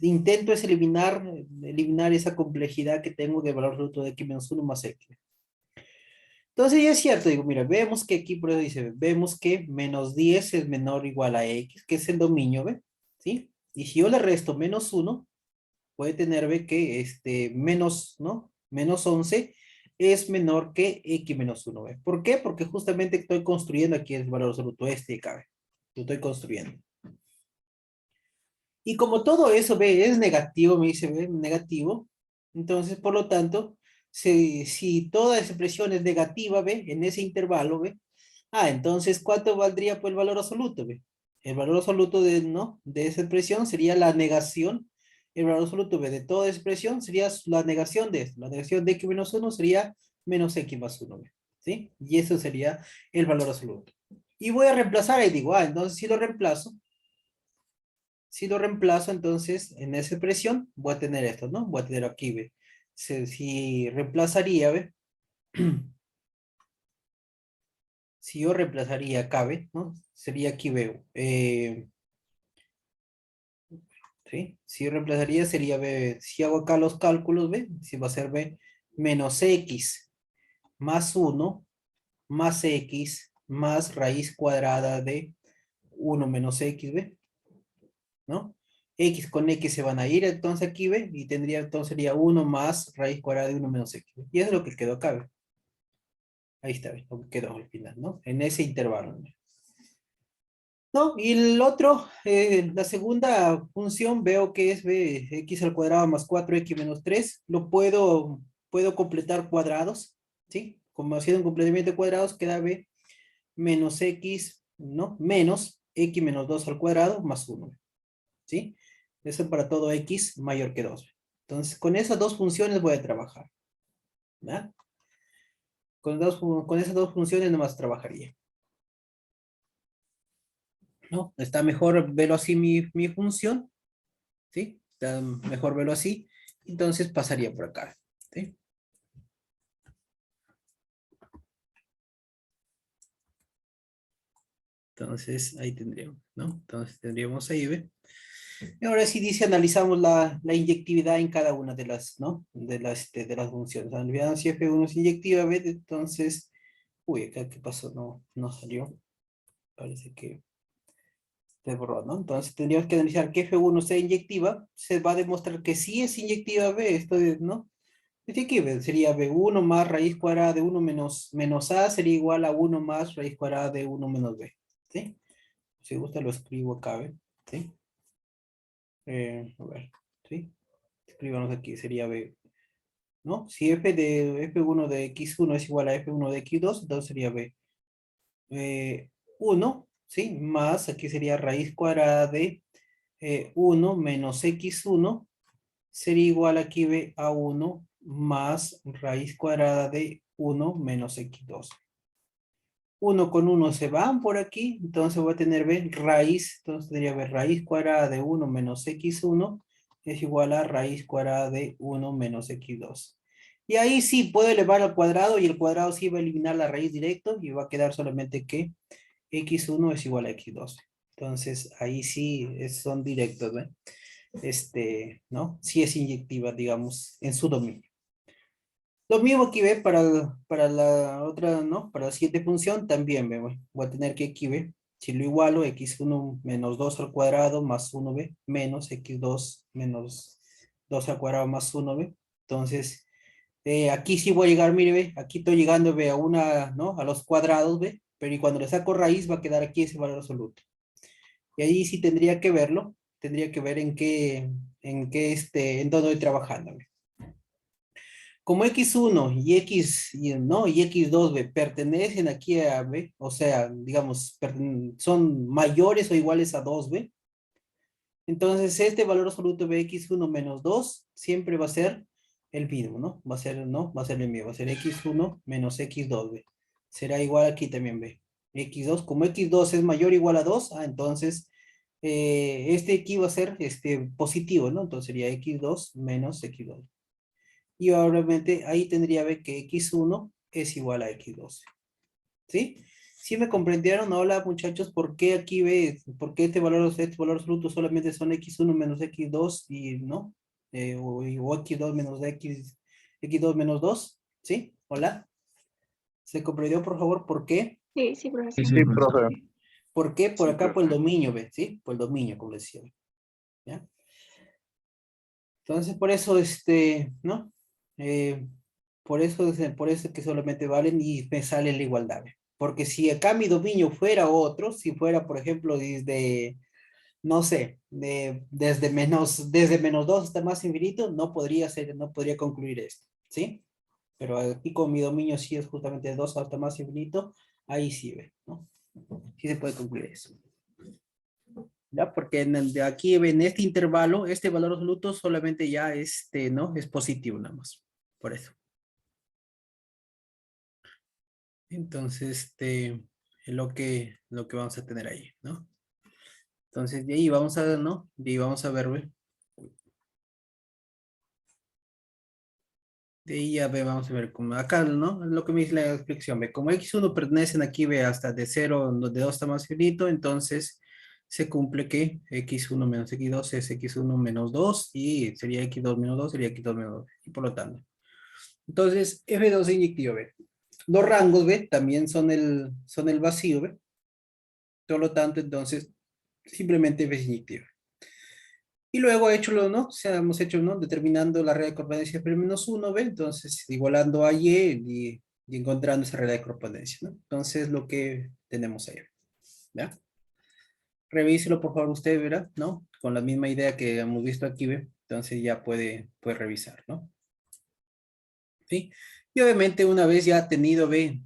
S1: intento es eliminar esa complejidad que tengo de valor absoluto de x menos 1 más x. Entonces ya es cierto, digo, mira, vemos que aquí por eso dice, vemos que menos 10 es menor o igual a x, que es el dominio, ¿ve? ¿Sí? Y si yo le resto menos 1, puede tener, ¿ve? Que menos, ¿no? Menos 11 es menor que x menos 1, ¿ve? ¿Por qué? Porque justamente estoy construyendo aquí el valor absoluto de acá, ¿ve? Lo estoy construyendo. Y como todo eso, ¿ve? Es negativo, me dice, ¿ve? Negativo. Entonces, por lo tanto, si toda esa expresión es negativa, ¿ve? En ese intervalo, ¿ve? Entonces, ¿cuánto valdría pues, el valor absoluto, ¿ve? El valor absoluto ¿no? De esa expresión sería la negación. El valor absoluto, ¿ve? De toda expresión sería la negación de esto. La negación de x menos 1 sería menos x más 1, ¿ve? ¿Sí? Y eso sería el valor absoluto. Y voy a reemplazar ahí, digo, entonces si lo reemplazo, entonces en esa expresión voy a tener esto, ¿no? Voy a tener aquí, ¿ve? Si reemplazaría, ¿ve? Si yo reemplazaría acá, ¿ve? ¿No? Sería aquí, veo. ¿Sí? Si yo reemplazaría sería, ¿ve? Si hago acá los cálculos, ¿ve? Si va a ser, ¿ve? Menos x más 1 más x más raíz cuadrada de 1 menos x, ¿ve? ¿No? X con X se van a ir, entonces aquí, ¿ve? Y entonces sería 1 más raíz cuadrada de 1 menos X. Y eso es lo que quedó acá, ¿ve? Ahí está, ¿ve? Lo que quedó al final, ¿no? En ese intervalo, ¿no? No, y el otro, la segunda función veo que es b, x al cuadrado más 4x menos 3. Puedo completar cuadrados, ¿sí? Como haciendo un completamiento de cuadrados, queda b menos x, ¿no? Menos x menos 2 al cuadrado más 1, ¿sí? Eso para todo x mayor que 2. Entonces, con esas dos funciones voy a trabajar, ¿ya? Con esas dos funciones nomás trabajaría. ¿No? Está mejor verlo así mi función, ¿sí? Está mejor verlo así. Entonces pasaría por acá, ¿sí? Entonces ahí tendríamos, ¿no? Entonces tendríamos ahí, ¿ve? Y ahora sí dice, analizamos la inyectividad en cada una de las, ¿no? De las funciones. Analizamos si F1 es inyectiva, ¿ve? Entonces, uy, acá qué pasó, no salió. Parece que se borró, ¿no? Entonces tendríamos que analizar que F1 sea inyectiva. Se va a demostrar que sí es inyectiva, ¿ve? Esto es, ¿no? Así que sería B1 más raíz cuadrada de 1 menos A sería igual a 1 más raíz cuadrada de 1 menos B. ¿Sí? Si gusta lo escribo acá, ¿ve? ¿Sí? A ver, ¿sí? Escribamos aquí, sería B, ¿no? Si F1 de X1 es igual a F1 de X2, entonces sería B. 1, ¿sí? Más, aquí sería raíz cuadrada de 1 menos X1 sería igual aquí B a 1 más raíz cuadrada de 1 menos X2. 1 con 1 se van por aquí, entonces voy a tener B raíz, entonces tendría B raíz cuadrada de 1 menos X1 es igual a raíz cuadrada de 1 menos X2. Y ahí sí puedo elevar al cuadrado y el cuadrado sí va a eliminar la raíz directo y va a quedar solamente que X1 es igual a X2. Entonces ahí sí son directos, ¿ve? ¿No? Sí es inyectiva, digamos, en su dominio. Lo mismo aquí ve para la otra, ¿no? Para la siguiente función también ve, voy a tener que aquí ve, si lo igualo, x1 menos 2 al cuadrado más 1 ve, menos x2 menos 2 al cuadrado más 1 ve. Entonces, aquí sí voy a llegar, mire ve, aquí estoy llegando ve a una, ¿no? A los cuadrados ve, pero y cuando le saco raíz va a quedar aquí ese valor absoluto. Y ahí sí tendría que verlo, tendría que ver en dónde estoy trabajando, ve. Como X1 y X, ¿no? Y X2 ¿ve? Pertenecen aquí a B, o sea, digamos, son mayores o iguales a 2B. Entonces, este valor absoluto de X1 menos 2 siempre va a ser el mismo, ¿no? Va a ser, ¿no? Va a ser el mismo, va a ser X1 menos X2, ¿ve? Será igual aquí también, ¿ve? X2, como X2 es mayor o igual a 2, entonces, este aquí va a ser positivo, ¿no? Entonces sería X2 menos X2. Y obviamente ahí tendría que X1 es igual a X12. ¿Sí? ¿Sí me comprendieron? Hola muchachos, ¿por qué aquí ve, por qué este valor absoluto solamente son X1 menos X2 y no? O X2 menos X2 menos 2. ¿Sí? Hola. ¿Se comprendió por favor por qué?
S5: Sí, sí,
S6: Sí,
S5: profesor.
S6: sí, profe.
S1: ¿Por qué? Por
S5: Sí,
S1: acá por el
S5: profe.
S1: dominio, ¿ve? ¿Sí? Por el dominio, como decía. ¿Ya? Entonces, por eso, ¿no? Eh, por eso que solamente valen y me sale la igualdad. Porque si acá mi dominio fuera otro, si fuera, por ejemplo, desde, no sé, desde menos 2 hasta más infinito, no podría concluir esto, ¿sí? Pero aquí con mi dominio sí es justamente de 2 hasta más infinito, ahí sí ve, ¿no? Sí se puede concluir eso. ¿Ya? Porque de aquí en este intervalo, este valor absoluto solamente ya ¿no? Es positivo nada más. Por eso. Entonces, es lo que vamos a tener ahí, ¿no? Entonces, de ahí vamos a, ¿no? De ahí vamos a ver, ¿ve? De ahí ya vamos a ver, como acá, ¿no? Lo que me dice la explicación, ¿ve? Como X1 pertenecen aquí, ve, hasta de 0, de 2 está más finito, entonces se cumple que X1 menos X2 es X1 menos 2 y sería X2 menos 2, sería X2 menos 2. Y por lo tanto, entonces F2 inyectivo, ¿ve? Los rangos, ¿ve? También son el vacío, ¿ve? Por lo tanto, entonces, simplemente F es inyectivo. Y luego he hecho ¿no? O sea, hemos hecho, ¿no? Determinando la regla de correspondencia P menos 1, ¿ve? Entonces, igualando a y encontrando esa regla de correspondencia, ¿no? Entonces, lo que tenemos ahí, ¿ya? Revíselo por favor usted, ¿verdad? ¿No? Con la misma idea que hemos visto aquí, ¿ve? Entonces ya puede revisar, ¿no? ¿Sí? Y obviamente una vez ya tenido, ¿ve?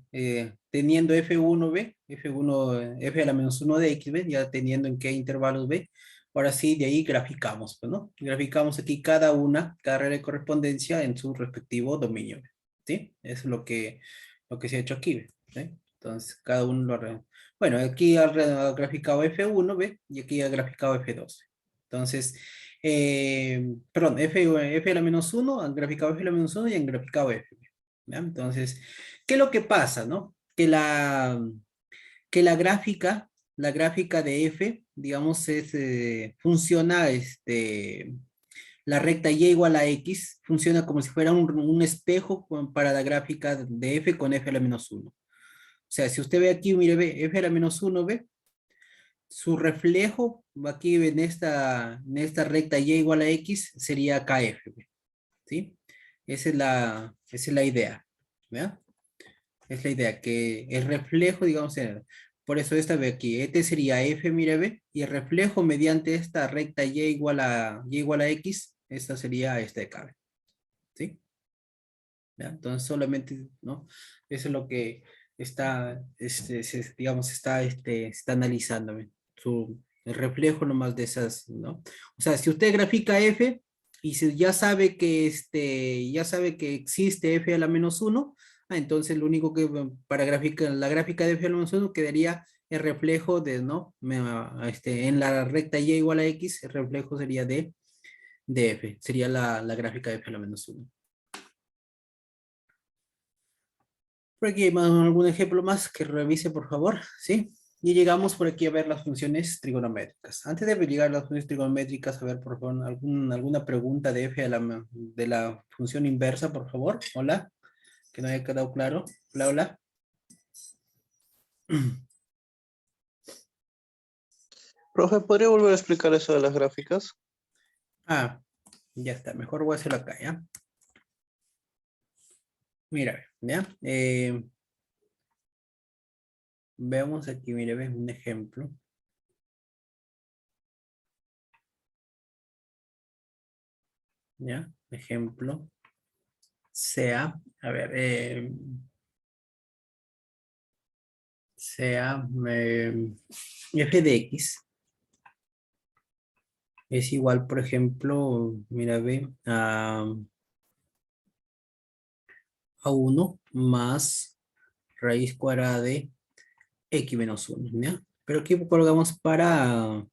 S1: Teniendo F1, ¿ve? F1, F a la menos 1 de X, ¿ve? Ya teniendo en qué intervalos, ¿ve? Ahora sí, de ahí graficamos, pues, ¿no? Graficamos aquí cada regla de correspondencia en su respectivo dominio, ¿ve? ¿Sí? Eso es lo que se ha hecho aquí, ¿ve? ¿Ve? Entonces, cada uno bueno, aquí ha graficado F1, ¿ve? Y aquí ha graficado F2. Entonces, perdón, F a la menos 1, han graficado F a la menos 1 y han graficado F. ¿Ya? Entonces, ¿qué es lo que pasa, no? Que la gráfica de F, digamos, funciona, la recta y igual a X, funciona como si fuera un espejo para la gráfica de F con F a la menos 1. O sea, si usted ve aquí, mire, ve, F a la menos 1, ve, su reflejo aquí en esta recta y igual a X sería KF, ¿sí? Esa es la idea, ¿verdad? Es la idea, que el reflejo, digamos, por eso esta ve aquí, este sería F, mire, ve, y el reflejo mediante esta recta y igual a X, esta sería esta de KB, ¿sí? ¿Ya? Entonces solamente, ¿no? Eso es lo que está, digamos, está analizando, ¿ve? El reflejo nomás de esas, ¿no? O sea, si usted grafica F y si ya sabe que, ya sabe que existe F a la menos 1, entonces lo único que para la gráfica de F a la menos 1 quedaría el reflejo de, ¿no? En la recta Y igual a X, el reflejo sería de F, sería la gráfica de F a la menos 1. Por aquí hay algún ejemplo más que revise, por favor, ¿sí? Y llegamos por aquí a ver las funciones trigonométricas. Antes de llegar a las funciones trigonométricas, a ver, por favor, alguna pregunta de F de la función inversa, por favor. Hola, que no haya quedado claro. Hola, hola.
S7: Profe, ¿podría volver a explicar eso de las gráficas?
S1: Ah, ya está. Mejor voy a hacerlo acá, ¿ya? Mira, ¿ya? Veamos aquí, mire, ve un ejemplo. ¿Ya? Ejemplo. Sea, a ver, sea f de x es igual, por ejemplo, mira, ve, a 1 más raíz cuadrada de x menos 1, ¿ya? Pero aquí colgamos para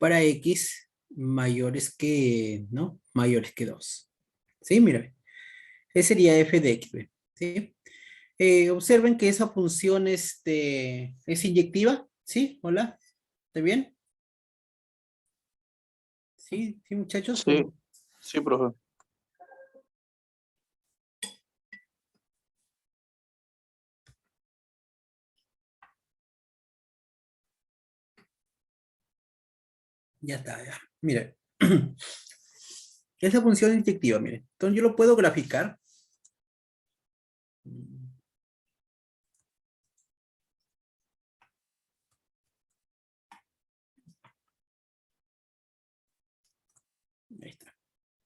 S1: x mayores que, ¿no? Mayores que 2. ¿Sí? Mira, ve. Ese sería f de x, ve, ¿sí? Observen que esa función es inyectiva, ¿sí? Hola, ¿está bien? ¿Sí? ¿Sí, muchachos?
S7: Sí, sí, profe.
S1: Ya está, ya. Mire. Esa función inyectiva, mire. Entonces yo lo puedo graficar. Ahí está.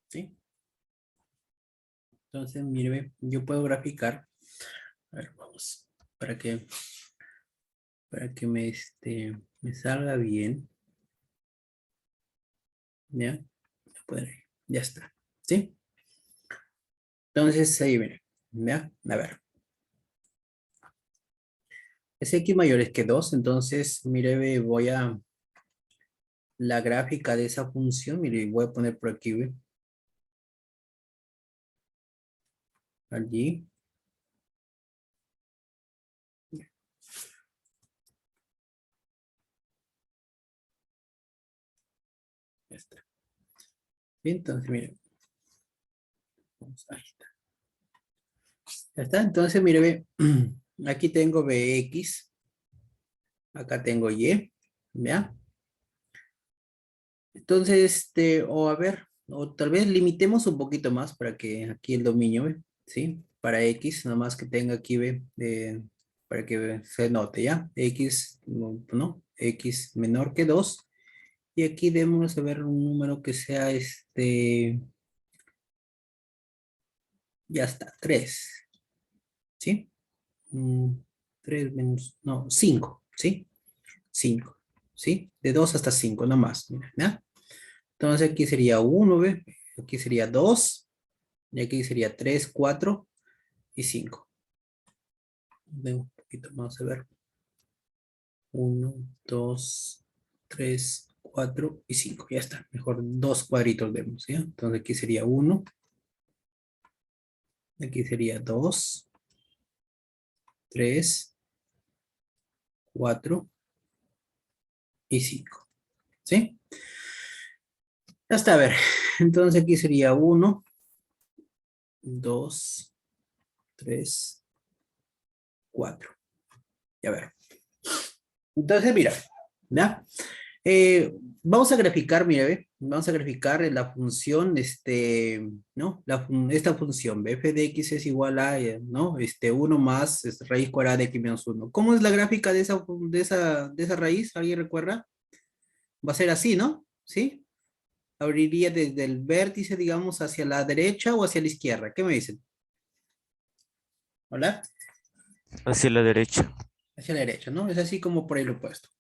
S1: ¿Sí? Entonces, mire, yo puedo graficar. A ver, vamos. Para que me salga bien. ¿Ya? Ya está. ¿Sí? Entonces, ahí viene. ¿Ya? A ver. Es x mayor que 2, entonces, mire, voy a la gráfica de esa función, mire, voy a poner por aquí, ¿ve? Allí. Ya está. Bien, entonces, mire. Ahí está. Ya está, entonces, mire, ve. Aquí tengo Bx. Acá tengo Y. ¿Ya? Entonces, o a ver, o tal vez limitemos un poquito más para que aquí el dominio, ¿ve? ¿Sí? Para X, nada más que tenga aquí, ¿ve? para que se note, ¿ya? X, ¿no? X menor que 2. Y aquí debemos ver un número que sea ya está, 3. ¿Sí? 3 menos, no, 5, ¿sí? 5, ¿sí? De 2 hasta 5, no más, mira, ¿ya? Entonces aquí sería 1, ¿ve? Aquí sería 2, y aquí sería 3, 4 y 5. De un poquito más a ver. 1, 2, 3, 4 y 5. Ya está. Mejor 2 cuadritos vemos, ¿ya? Entonces aquí sería 1. Aquí sería 2, 3, 4 y 5. ¿Sí? Ya está, a ver. Entonces aquí sería 1, 2, 3, 4. Ya ver. Entonces, mira, ¿ya? Vamos a graficar, mira, ¿ve? Vamos a graficar la función, ¿no? Esta función, f de x es igual a, ¿no? 1 más raíz cuadrada de x menos 1. ¿Cómo es la gráfica de esa raíz? ¿Alguien recuerda? Va a ser así, ¿no? ¿Sí? Abriría desde el vértice, digamos, hacia la derecha o hacia la izquierda. ¿Qué me dicen? ¿Hola?
S8: Hacia la derecha.
S1: Hacia la derecha, ¿no? Es así como por el opuesto.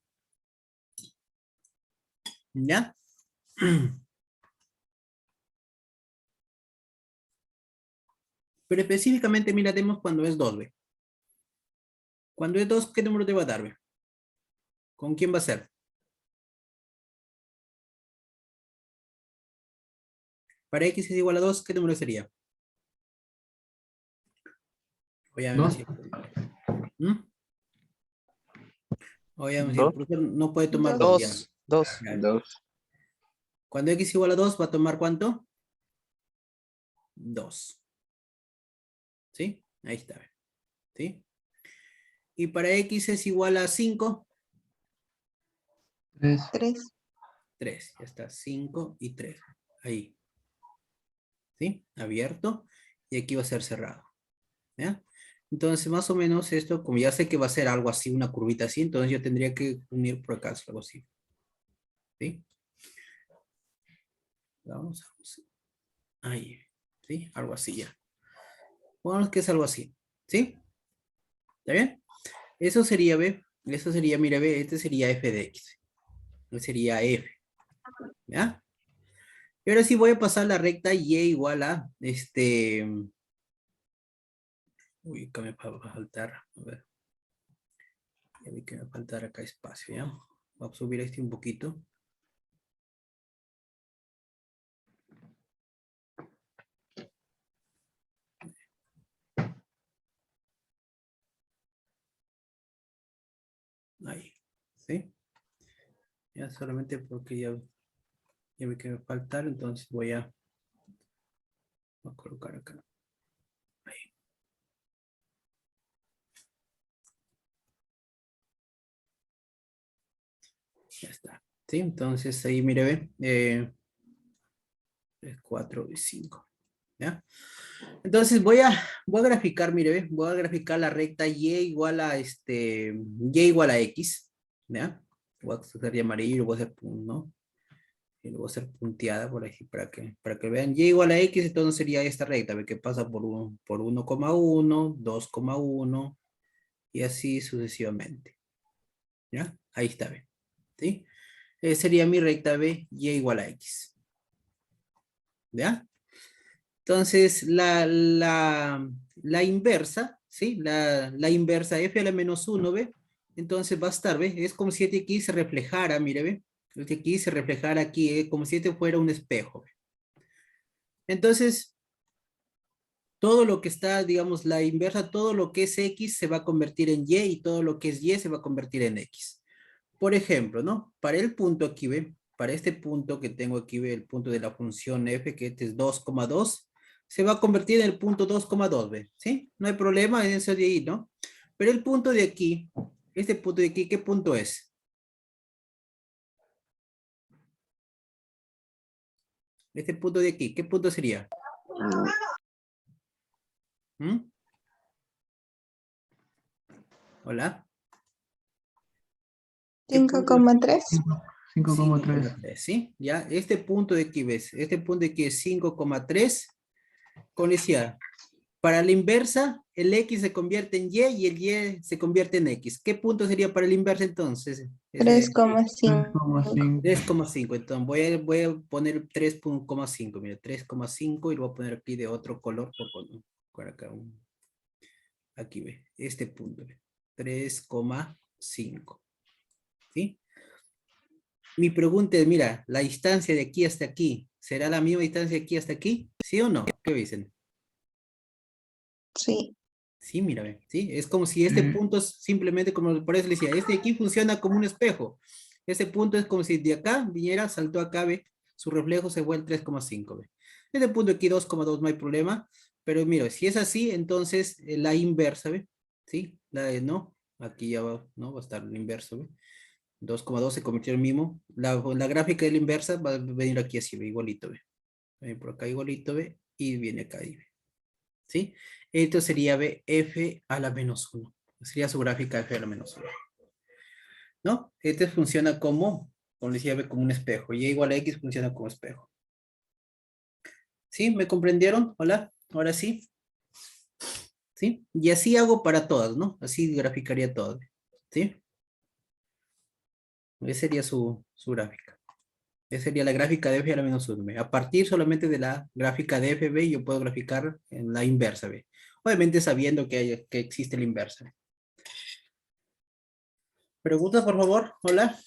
S1: ¿Ya? Pero específicamente miraremos cuando es 2, ¿ve? Cuando es 2, ¿qué número te va a dar, ve? ¿Con quién va a ser? Para x es igual a 2, ¿qué número sería? Obviamente. ¿Mm? Obviamente, el profesor no puede tomar 2 ya.
S2: 2.
S1: Ya.
S10: 2.
S1: Cuando x igual a 2, ¿va a tomar cuánto? 2. ¿Sí? Ahí está. ¿ve? ¿Sí? Y para x es igual a 5.
S3: 3.
S1: 3. Ya está. 5 y 3. Ahí. ¿Sí? Abierto. Y aquí va a ser cerrado. ¿Ya? Entonces, más o menos esto, como ya sé que va a ser algo así, una curvita así, entonces yo tendría que unir por acá, algo así. ¿Sí? Vamos. Ahí. ¿Sí? Algo así ya. Pongamos que es algo así. ¿Sí? ¿Está bien? Eso sería, ¿ve? Eso sería, mira, ¿ve? Este sería f de x. Este sería f. ¿Ya? Y ahora sí voy a pasar la recta y igual a, uy, que me va a faltar, a ver. Ya vi que me va a faltar acá espacio, ¿ya? Voy a subir este un poquito. Ahí, ¿sí? Ya solamente porque ya vi que me va a faltar, entonces voy a colocar acá. Ahí. Ya está. ¿Sí? Entonces ahí, mire, ve. 3, 4 y 5. ¿Ya? Entonces voy a graficar, mire, ve, voy a graficar la recta y igual a y igual a x. ¿Ya? Voy a hacer de amarillo, voy a hacer ¿no? Y lo voy a hacer punteada por aquí para que vean. Y igual a x, entonces sería esta recta, ve que pasa por 1,1, 2,1 y así sucesivamente. ¿Ya? Ahí está, ve. ¿Sí? Sería mi recta b, y igual a x. ¿Ya? Entonces, la inversa, ¿sí? La inversa f a la menos 1, ¿ve? Entonces va a estar, ¿ve? Es como si este aquí se reflejara, mire, ¿ve? Este aquí se reflejara aquí, como si este fuera un espejo. ¿Ve? Entonces, todo lo que está, digamos, la inversa, todo lo que es x se va a convertir en y todo lo que es y se va a convertir en x. Por ejemplo, ¿no? Para el punto aquí, ¿ve? Para este punto que tengo aquí, ¿ve? El punto de la función f, que este es 2,2, se va a convertir en el punto 2,2, ¿ve? ¿Sí? No hay problema en eso de ahí, ¿no? Pero el punto de aquí, este punto de aquí, ¿qué punto es? Este punto de aquí, ¿qué punto sería? ¿Mm? Hola.
S9: 5,3.
S3: 5,3.
S1: 5,3, ¿sí? Ya, este punto de aquí, ¿ves? Este punto de aquí es 5,3. Con decía, para la inversa, el X se convierte en Y y el Y se convierte en X. ¿Qué punto sería para la inversa entonces?
S9: 3,5.
S3: 3,5.
S1: 3,5. Entonces voy a poner 3,5. Mira, 3,5 y lo voy a poner aquí de otro color por acá. Aquí ve, este punto. 3,5. ¿Sí? Mi pregunta es, mira, la distancia de aquí hasta aquí, ¿será la misma distancia de aquí hasta aquí? ¿Sí o no? ¿Qué dicen?
S9: Sí.
S1: Sí, mira, ve, ¿sí? Es como si este punto es simplemente, como por eso le decía, este de aquí funciona como un espejo. Este punto es como si de acá viniera, saltó acá, ve, su reflejo se fue al 3,5, ve. Este punto aquí 2,2 no hay problema, pero mira, si es así, entonces la inversa, ve, ¿sí? La de no, aquí ya va, ¿no? Va a estar el inverso, ve. 2,2 se convirtió en el mismo. La gráfica de la inversa va a venir aquí así, ve, igualito, ve. Viene por acá igualito, ve, y viene acá, ve. ¿Sí? Esto sería b f a la menos 1. Sería su gráfica f a la menos 1. ¿No? Este funciona como decía, b como un espejo. Y igual a x funciona como espejo. ¿Sí? ¿Me comprendieron? Hola. Ahora sí. ¿Sí? Y así hago para todas, ¿no? Así graficaría todas. ¿Sí? Esa sería su gráfica. Esa sería la gráfica de f a la menos 1. A partir solamente de la gráfica de fb, yo puedo graficar en la inversa, ¿ve? Obviamente sabiendo que existe la inversa. ¿Preguntas, por favor? Hola.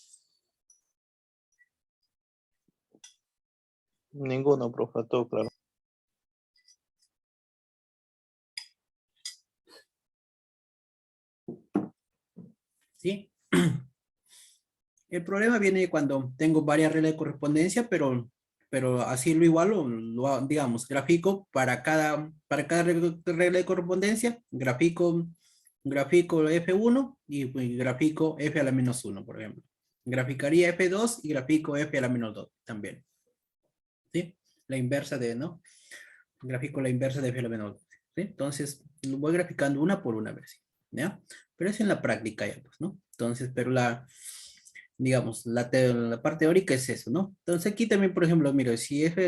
S7: Ninguno, profe, todo claro.
S1: ¿Sí? El problema viene cuando tengo varias reglas de correspondencia, pero así lo igual, digamos, grafico para cada regla de correspondencia, grafico F1 y grafico F a la menos 1, por ejemplo. Graficaría F2 y grafico F a la menos 2 también. ¿Sí? La inversa de, ¿no? Grafico la inversa de F a la menos 2. ¿Sí? Entonces, lo voy graficando una por una vez. ¿Ya? Pero es en la práctica ya, pues, ¿no? Entonces, pero digamos, la parte teórica es eso, ¿no? Entonces aquí también, por ejemplo, mira, si este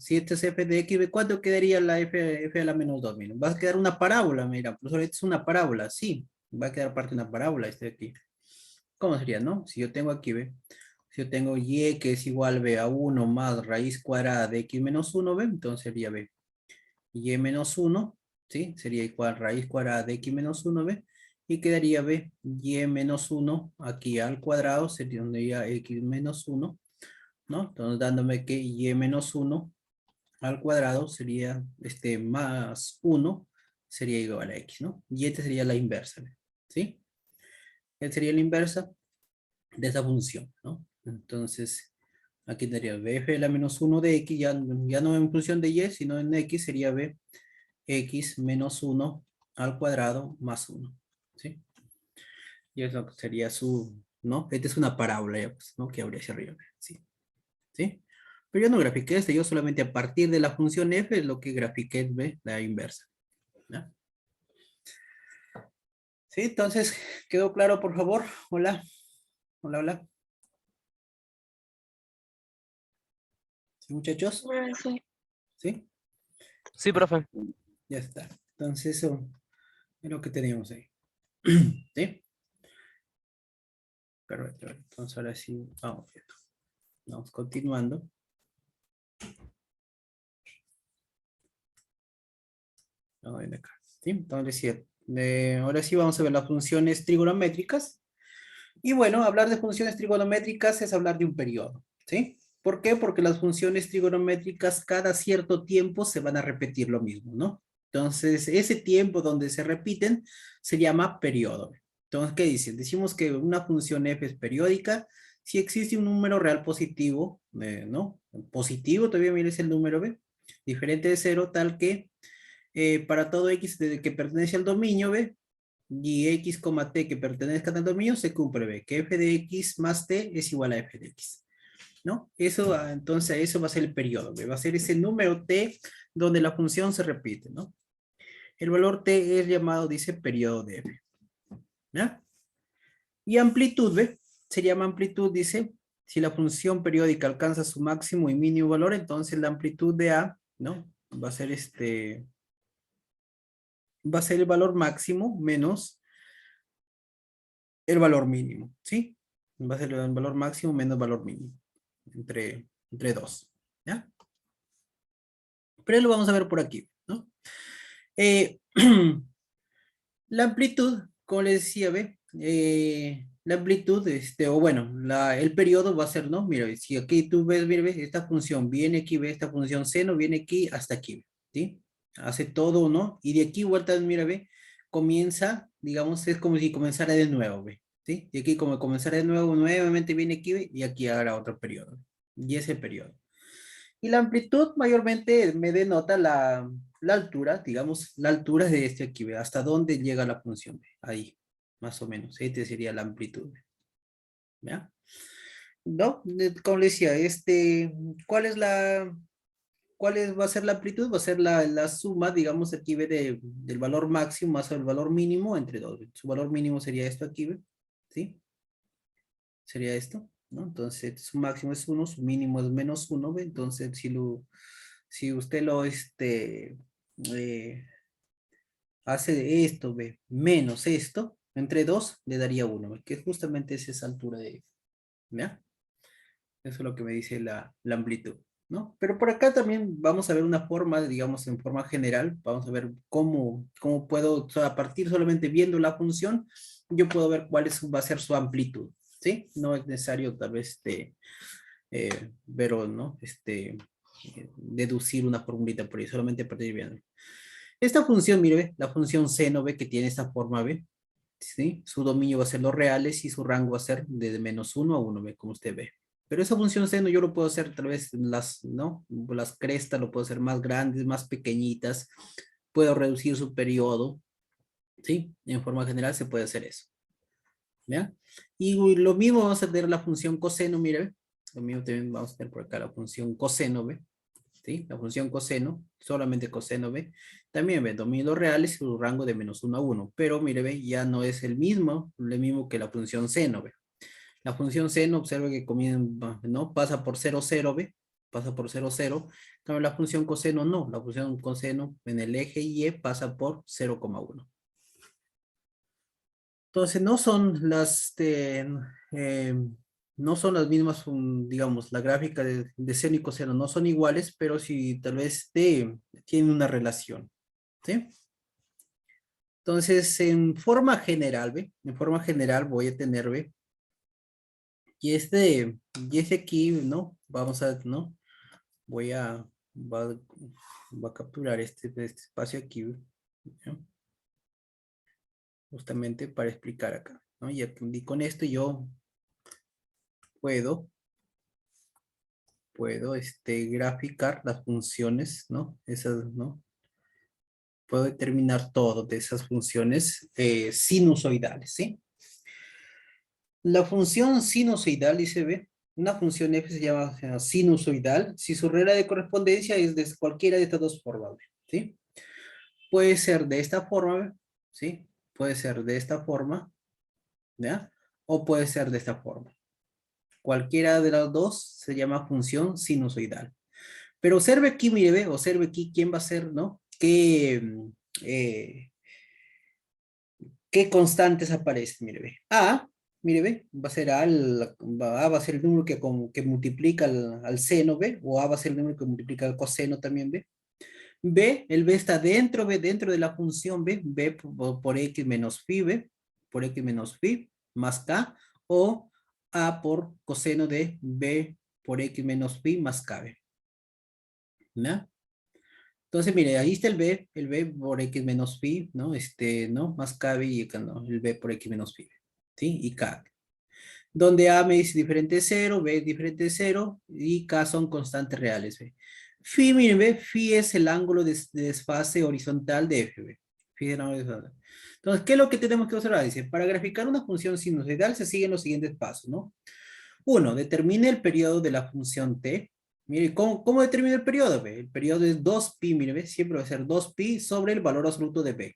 S1: es f de x, ¿cuánto quedaría la f a la menos 2? Mira, va a quedar una parábola, mira, profesor, esta es una parábola, sí, va a quedar parte de una parábola este de aquí. ¿Cómo sería, no? Si yo tengo aquí, ve, si yo tengo y que es igual, ve, a 1 más raíz cuadrada de x menos 1, ve, entonces sería, ve, y menos 1, ¿sí? Sería igual raíz cuadrada de x menos 1, ve, y quedaría, ve, y menos 1 aquí al cuadrado, sería donde ya x menos 1, ¿no? Entonces dándome que y menos 1 al cuadrado sería más 1, sería igual a x, ¿no? Y esta sería la inversa, ¿ve? ¿Sí? Esta sería la inversa de esa función, ¿no? Entonces, aquí tendría bf de la menos 1 de x, ya no en función de y, sino en x sería b x menos 1 al cuadrado más 1, ¿sí? Y eso sería ¿no? Esta es una parábola, ya, pues, ¿no? Que habría hacia arriba, ¿sí? ¿Sí? Pero yo no grafiqué esto, yo solamente a partir de la función f es lo que grafiqué, ¿ve? La inversa, ¿no? ¿Sí? Entonces, ¿quedó claro, por favor? Hola. Hola, hola. ¿Sí, muchachos?
S9: Sí.
S1: ¿Sí?
S2: Sí, profe.
S1: Ya está. Entonces, eso es lo que teníamos ahí. ¿Sí? Perfecto. Entonces, ahora sí, vamos continuando. Vamos a ver acá. ¿Sí? Entonces, sí, ahora sí vamos a ver las funciones trigonométricas. Y bueno, hablar de funciones trigonométricas es hablar de un periodo. ¿Sí? ¿Por qué? Porque las funciones trigonométricas cada cierto tiempo se van a repetir lo mismo, ¿no? Entonces, ese tiempo donde se repiten se llama periodo. Entonces, ¿qué dicen? Decimos que una función f es periódica si existe un número real positivo, ¿no? Positivo todavía mire es el número b, diferente de 0, tal que para todo x que pertenece al dominio b, y x, t que pertenezca al dominio se cumple b, que f de x más t es igual a f de x. ¿No? Eso, entonces, eso va a ser el periodo, ¿ve? Va a ser ese número t donde la función se repite, ¿no? El valor t es llamado, dice, periodo de f. ¿Ya? Y amplitud, ¿ve? Se llama amplitud, dice, si la función periódica alcanza su máximo y mínimo valor, entonces la amplitud de A, ¿no? Va a ser va a ser el valor máximo menos el valor mínimo, ¿sí? Va a ser el valor máximo menos el valor mínimo, entre 2, ¿ya? Pero lo vamos a ver por aquí, ¿no? La amplitud, como les decía, ¿ve? La amplitud, o bueno, el periodo va a ser, ¿no? Mira, si aquí tú ves, mira, ¿ves? Esta función viene aquí, ve, esta función seno viene aquí hasta aquí, ¿sí? Hace todo, ¿no? Y de aquí vuelta, mira, ve, comienza, digamos, es como si comenzara de nuevo, ve, ¿sí? Y aquí como comenzara de nuevo, nuevamente viene aquí, ve, y aquí habrá otro periodo. Y ese periodo. Y la amplitud mayormente me denota la altura, digamos, la altura de este aquí, ¿ve? Hasta dónde llega la función, ¿ve? Ahí, más o menos, este sería la amplitud, ¿ve? ¿Ya? ¿No? Como le decía, va a ser la amplitud? Va a ser la suma, digamos, aquí, ¿ve? Del valor máximo más el valor mínimo entre 2, ¿ve? Su valor mínimo sería esto aquí, ¿ve? ¿Sí? Sería esto, ¿no? Entonces, su máximo es 1, su mínimo es menos 1, ¿ve? Entonces, si usted hace de esto, ¿ve? Menos esto, entre 2, le daría 1, ¿ve? Que justamente es esa altura de, ¿ya? Eso es lo que me dice la amplitud, ¿no? Pero por acá también vamos a ver una forma, digamos, en forma general, vamos a ver cómo puedo, o sea, a partir solamente viendo la función, yo puedo ver va a ser su amplitud, ¿sí? No es necesario tal vez ver o no, deducir una formulita por ahí, solamente a partir de viendo. Esta función, mire, ¿ve? La función seno, ¿ve? Que tiene esta forma, ¿ve? ¿Sí? Su dominio va a ser los reales y su rango va a ser de menos 1 a 1, ¿ve? Como usted ve. Pero esa función seno yo lo puedo hacer tal vez ¿no? Las crestas lo puedo hacer más grandes, más pequeñitas. Puedo reducir su periodo, ¿sí? En forma general se puede hacer eso. ¿Ya? Y lo mismo vamos a tener la función coseno, mire, ¿ve? Lo mismo también vamos a tener por acá la función coseno, ¿ve? ¿Sí? La función coseno, solamente coseno, ¿ve? También, ¿ve? Dominio reales y su rango de menos 1 a 1. Pero, mire, ¿ve? Ya no es el mismo que la función seno, ¿ve? La función seno, observe que comienza, ¿no? Pasa por 0, 0, ¿ve? Pasa por 0, 0. Pero la función coseno no. La función coseno en el eje Y pasa por 0,1. Entonces, no son no son las mismas, digamos, la gráfica de seno y coseno no son iguales, pero sí tal vez tienen una relación, ¿sí? Entonces, en forma general, ¿ve? En forma general voy a tener, ¿ve? Y este aquí, ¿no? Vamos a, ¿no? Va a capturar este espacio aquí, ¿no? Justamente para explicar acá, ¿no? Y con esto yo puedo graficar las funciones, ¿no? Esas, ¿no? Puedo determinar todo de esas funciones sinusoidales, ¿sí? La función sinusoidal, dice, ve, una función f se llama sinusoidal si su regla de correspondencia es de cualquiera de estas dos formas, ¿sí? Puede ser de esta forma, ¿sí? Puede ser de esta forma, ¿ya? O puede ser de esta forma. Cualquiera de las dos se llama función sinusoidal. Pero observe aquí, mire, ve, observe aquí quién va a ser, ¿no? ¿Qué constantes aparecen? Mire, ve. A, mire, ve, va a ser A va a ser el número que multiplica al seno, ve, o A va a ser el número que multiplica al coseno también, ve. B, el B está dentro, ve, dentro de la función, ve, B por X menos phi, ve, por X menos phi, más K, o A por coseno de B por X menos phi más K, ve. ¿No? Entonces, mire, ahí está el B por X menos phi, ¿no? ¿No? Más K, y acá, ¿no? El B por X menos phi, ¿sí? Y K. Donde A me dice diferente de 0, B es diferente de 0, y K son constantes reales, ¿ve? Phi, miren, ¿ve? Phi es el ángulo de desfase horizontal de F, ¿ve? Phi es el ángulo de desfase. Entonces, ¿qué es lo que tenemos que observar? Dice, para graficar una función sinusoidal se siguen los siguientes pasos, ¿no? 1. Determine el periodo de la función t. Mire, ¿cómo determina el periodo? ¿Ve? El periodo es 2pi, mire, ¿ve? Siempre va a ser 2pi sobre el valor absoluto de b.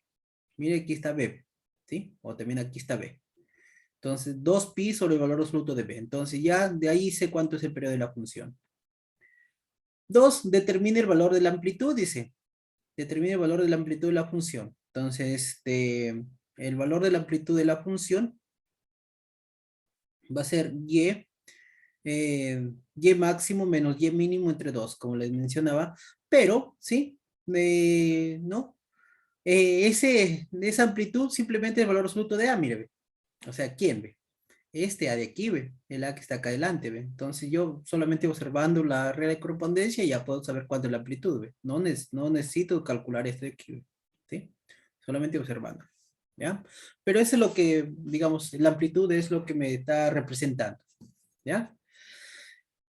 S1: Mire, aquí está b. ¿sí? O también aquí está B. Entonces, 2pi sobre el valor absoluto de B. Entonces, ya de ahí sé cuánto es el periodo de la función. 2, determine el valor de la amplitud, dice. Determine el valor de la amplitud de la función. Entonces, el valor de la amplitud de la función va a ser y máximo menos y mínimo entre 2, como les mencionaba. Pero, ¿sí? ¿No? Esa amplitud simplemente es el valor absoluto de A, mire, ve. O sea, ¿quién ve? Este A de aquí, ve. El A que está acá adelante, ve. Entonces yo solamente observando la regla de correspondencia ya puedo saber cuánto es la amplitud, ve. No necesito calcular esto de aquí, ve. ¿Sí? Solamente observando. ¿Ya? Pero eso es lo que, digamos, la amplitud es lo que me está representando. ¿Ya?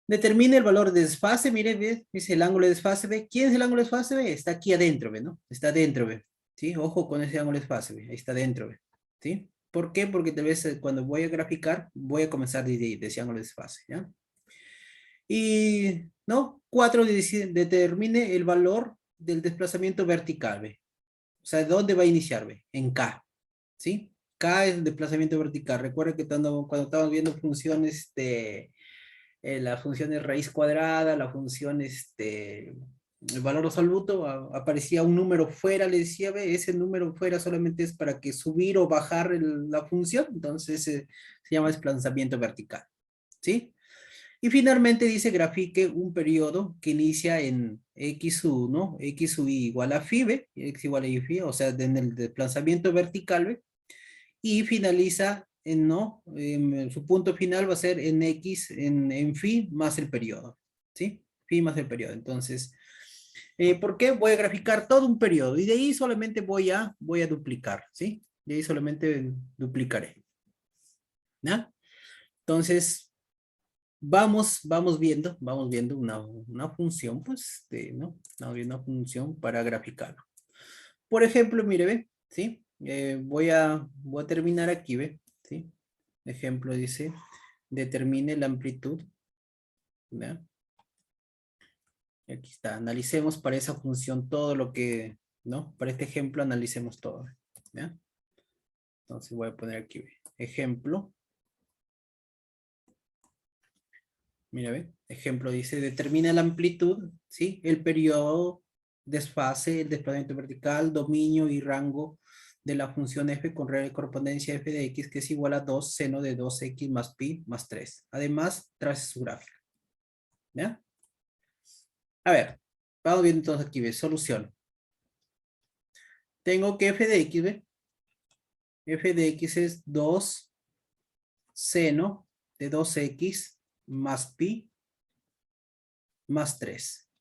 S1: Determine el valor de desfase, mire, ve, dice el ángulo de desfase, ve. ¿Quién es el ángulo de desfase, ve? Está aquí adentro, ve, ¿no? Está adentro, ve. ¿Sí? Ojo con ese ángulo de desfase, ve. Ahí está adentro, ve. ¿Sí? ¿Por qué? Porque tal vez cuando voy a graficar, voy a comenzar de ese ángulo de desfase, ¿ya? Y, ¿no? 4, determine el valor del desplazamiento vertical, ¿ve? O sea, ¿dónde va a iniciar, ve? En K, ¿sí? K es el desplazamiento vertical. Recuerda que cuando estamos viendo funciones la función de raíz cuadrada, la función, el valor absoluto, aparecía un número fuera, le decía, ve, ese número fuera solamente es para que subir o bajar la función, entonces se llama desplazamiento vertical, ¿sí? Y finalmente dice grafique un periodo que inicia en x1, xy igual a phi, ¿ve? X igual a y phi, o sea, en el desplazamiento vertical, ¿ve? Y finaliza en no, su punto final va a ser en x, en phi más el periodo, ¿sí? Phi más el periodo. Entonces, ¿por qué? Voy a graficar todo un periodo y de ahí solamente voy a duplicar, ¿sí? De ahí solamente duplicaré. ¿Ya? Entonces, vamos viendo una función, pues, ¿no? Vamos viendo una función para graficarlo. Por ejemplo, mire, ve, ¿sí? Voy a terminar aquí, ¿ve? ¿Sí? Ejemplo dice, determine la amplitud. ¿Ya? Aquí está, analicemos para esa función todo lo que, ¿no? Para este ejemplo analicemos todo. ¿Ya? Entonces voy a poner aquí, ¿ve? Ejemplo. Mira, ¿ve? Ejemplo dice, determina la amplitud, ¿sí? El periodo, desfase, el desplazamiento vertical, dominio y rango de la función f con regla de correspondencia f de x, que es igual a 2 seno de 2x más pi más 3. Además, trace su gráfica. ¿Ya? A ver, vamos viendo entonces aquí, ¿ve? Solución. Tengo que f de x, ¿ve? F de x es 2 seno de 2x más pi más 3.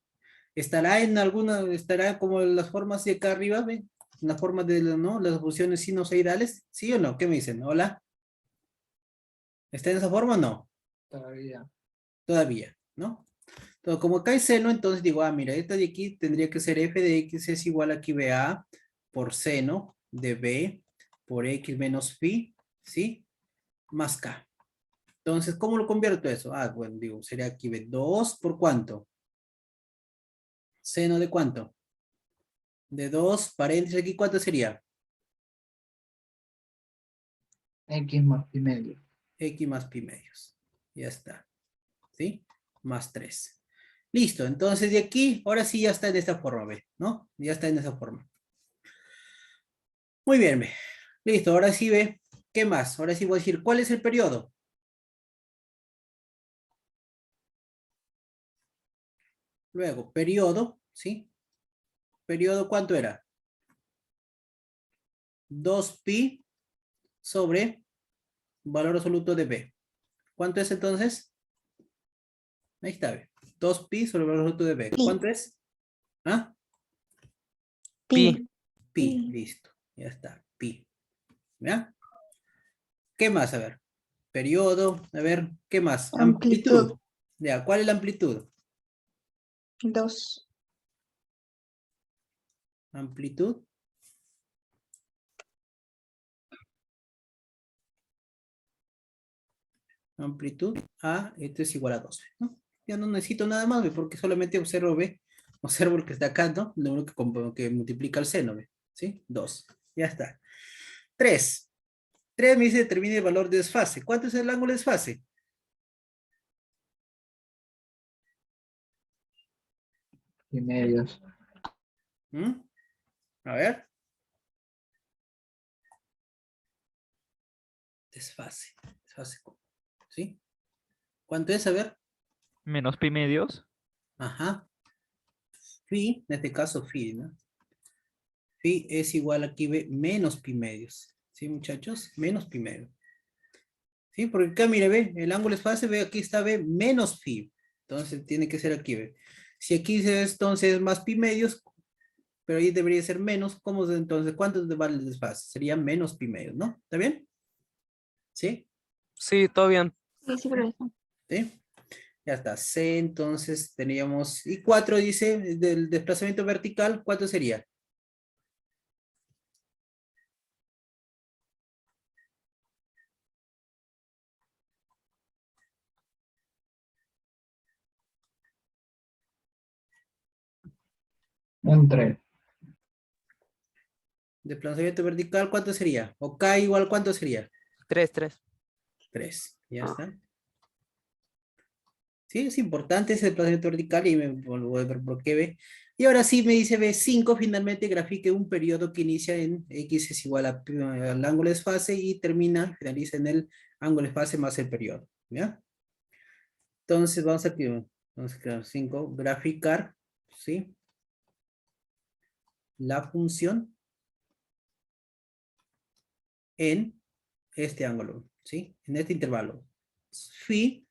S1: Estará como en las formas de acá arriba, ¿ven? En las formas de, ¿no? Las funciones sinusoidales, ¿sí o no? ¿Qué me dicen? Hola. ¿Está en esa forma o no?
S3: Todavía.
S1: Todavía, ¿no? Entonces, como acá hay seno, entonces digo, mira, esta de aquí tendría que ser f de x es igual a aquí BA por seno de b por x menos phi, ¿sí? Más k. Entonces, ¿cómo lo convierto eso? Bueno, digo, sería aquí B2 por ¿cuánto? ¿Seno de cuánto? De 2, paréntesis aquí, ¿cuánto sería?
S3: X más pi medio.
S1: X más pi medios. Ya está. ¿Sí? Más 3. Listo, entonces de aquí, ahora sí ya está en esta forma, ¿ve? ¿No? Ya está en esa forma. Muy bien, ¿ve? Listo, ahora sí, ¿ve? ¿Qué más? Ahora sí voy a decir, ¿cuál es el periodo? Luego, periodo, ¿sí? ¿Periodo cuánto era? 2pi sobre valor absoluto de b. ¿Cuánto es entonces? Ahí está, ¿ve? 2pi sobre el valor absoluto de b. ¿Cuánto es? ¿Ah?
S2: Pi.
S1: Pi, listo. Ya está, pi. ¿Ya? ¿Qué más? A ver. Periodo, a ver, ¿qué más?
S9: Amplitud.
S1: Ya, ¿cuál es la amplitud?
S9: 2.
S1: Amplitud. Amplitud A, esto es igual a 12, ¿no? Ya no necesito nada más, ¿ve? Porque solamente observo, ¿ve? Observo el que está acá, ¿no? Lo único que multiplica el seno, ¿ve? ¿Sí? 2. Ya está. 3. 3 me dice determine el valor de desfase. ¿Cuánto es el ángulo de desfase?
S3: Y medios.
S1: ¿Mm? A ver. Desfase. Desfase. ¿Sí? ¿Cuánto es? A ver.
S11: Menos pi medios.
S1: Ajá. Phi, en este caso phi, ¿no? Phi es igual aquí, ve, menos pi medios. ¿Sí, muchachos? Menos pi medios. ¿Sí? Porque acá, mire, ve, el ángulo desfase, ve, aquí está, ve, menos phi. Entonces, tiene que ser aquí, ve. Si aquí es, entonces, más pi medios, pero ahí debería ser menos, ¿cómo es entonces? ¿Cuánto vale el desfase? Sería menos pi medios, ¿no? ¿Está bien? ¿Sí?
S2: Sí, todo bien.
S5: Sí, sí, profesor.
S1: ¿Sí? Ya está. C, entonces, teníamos, y 4 dice, del desplazamiento vertical, ¿cuánto sería?
S3: Un 3.
S1: Desplazamiento vertical, ¿cuánto sería? O K igual, ¿cuánto sería?
S2: 3, 3.
S1: 3. Ya está. Sí, es importante ese desplazamiento vertical y me voy a ver por qué ve. Y ahora sí me dice B5, finalmente grafique un periodo que inicia en X es igual al ángulo de desfase y finaliza en el ángulo de desfase más el periodo. ¿Ya? Entonces vamos a crear 5, graficar, ¿sí? La función en este ángulo, ¿sí? En este intervalo. Phi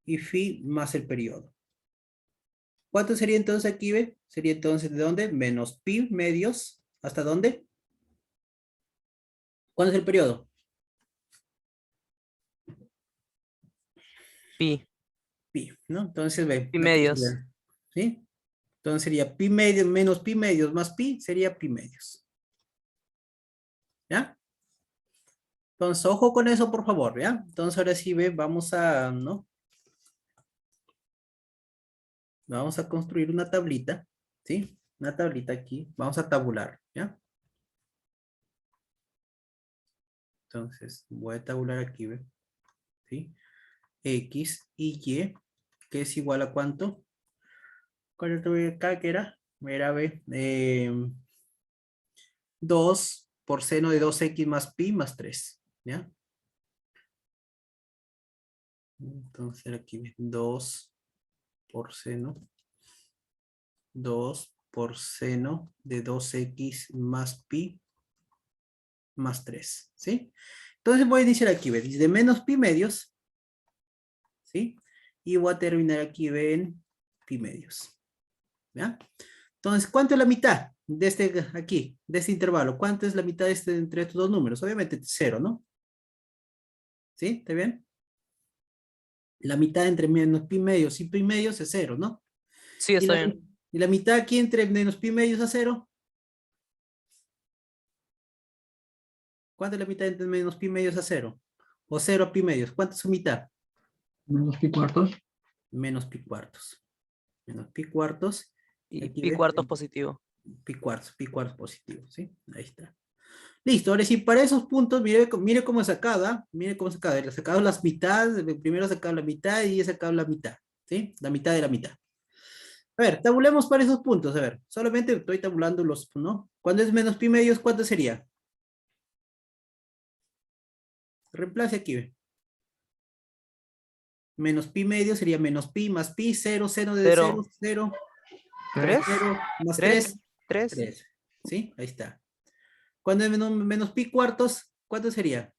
S1: y phi más el periodo. ¿Cuánto sería entonces aquí, ve? Sería entonces, ¿de dónde? Menos pi medios. ¿Hasta dónde? ¿Cuándo es el periodo?
S2: Pi.
S1: Pi, ¿no? Entonces, ve.
S2: Pi
S1: aquí
S2: medios.
S1: sería, ¿sí? Entonces sería pi medios menos pi medios más pi, sería pi medios. ¿Ya? Entonces, ojo con eso, por favor, ¿ya? Entonces, ahora sí, ve, vamos a, ¿no? Vamos a construir una tablita, ¿sí? Una tablita aquí. Vamos a tabular, ¿ya? Entonces, voy a tabular aquí, ¿ve? ¿Sí? X y Y, que es igual a ¿cuánto? ¿Cuál tuve acá que era? Era, ve, 2 por seno de 2x más pi más 3, ¿ya? Entonces aquí, ve, 2 por seno. 2 por seno de 2x más pi más 3, ¿sí? Entonces voy a iniciar aquí, ¿ve? Desde menos pi medios, ¿sí? Y voy a terminar aquí, ¿ve? En pi medios, ¿ya? Entonces, ¿cuánto es la mitad de este aquí, de este intervalo? ¿Cuánto es la mitad de este entre estos dos números? Obviamente 0, ¿no? ¿Sí? ¿Está bien? La mitad entre menos pi medios y pi medios es 0, ¿no?
S2: Sí, está bien.
S1: ¿Y la mitad aquí entre menos pi medios a 0? ¿Cuánto es la mitad entre menos pi medios a 0? O 0 a pi medios. ¿Cuánto es su mitad?
S3: Menos pi cuartos.
S1: Menos pi cuartos. Menos pi cuartos.
S2: Y
S1: Aquí
S2: pi
S1: ves,
S2: cuartos positivo.
S1: pi cuartos positivo, ¿sí? Ahí está. Listo, ahora sí, para esos puntos, mire cómo he sacado, ¿ah? Mire cómo he sacado. He sacado las mitades, primero he sacado la mitad y he sacado la mitad, ¿sí? La mitad de la mitad. A ver, tabulemos para esos puntos, a ver. Solamente estoy tabulando los, ¿no? Cuando es menos pi medios, ¿cuánto sería? Reemplace aquí, ve. Menos pi medio sería menos pi más pi, 0, seno de 0, 0,
S2: 3,
S1: 0, más
S2: 3,
S1: 3,
S2: 3.
S1: 3. ¿Sí? Ahí está. Cuando es menos pi cuartos, ¿cuánto sería?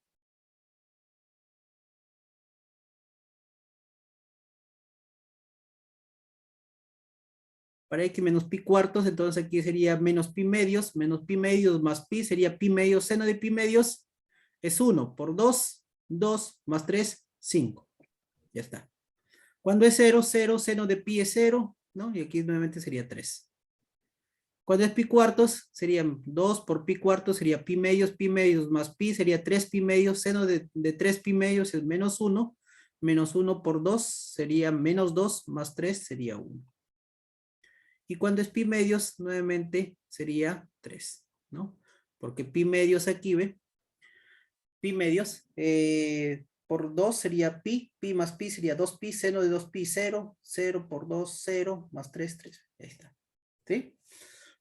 S1: Para X menos pi cuartos, entonces aquí sería menos pi medios más pi, sería pi medios, seno de pi medios es 1 por 2, 2 más 3, 5. Ya está. Cuando es 0, 0, seno de pi es 0, ¿no? Y aquí nuevamente sería 3. Cuando es pi cuartos, serían 2 por pi cuartos, sería pi medios más pi, sería 3 pi medios, seno de 3 pi medios es menos 1, menos 1 por 2 sería menos 2, más 3 sería 1. Y cuando es pi medios, nuevamente sería 3, ¿no? Porque pi medios aquí, ¿ve? pi medios. Por 2 sería pi, pi más pi sería 2pi, seno de 2pi, 0, 0 por 2, 0, más 3, 3. Ahí está. ¿Sí?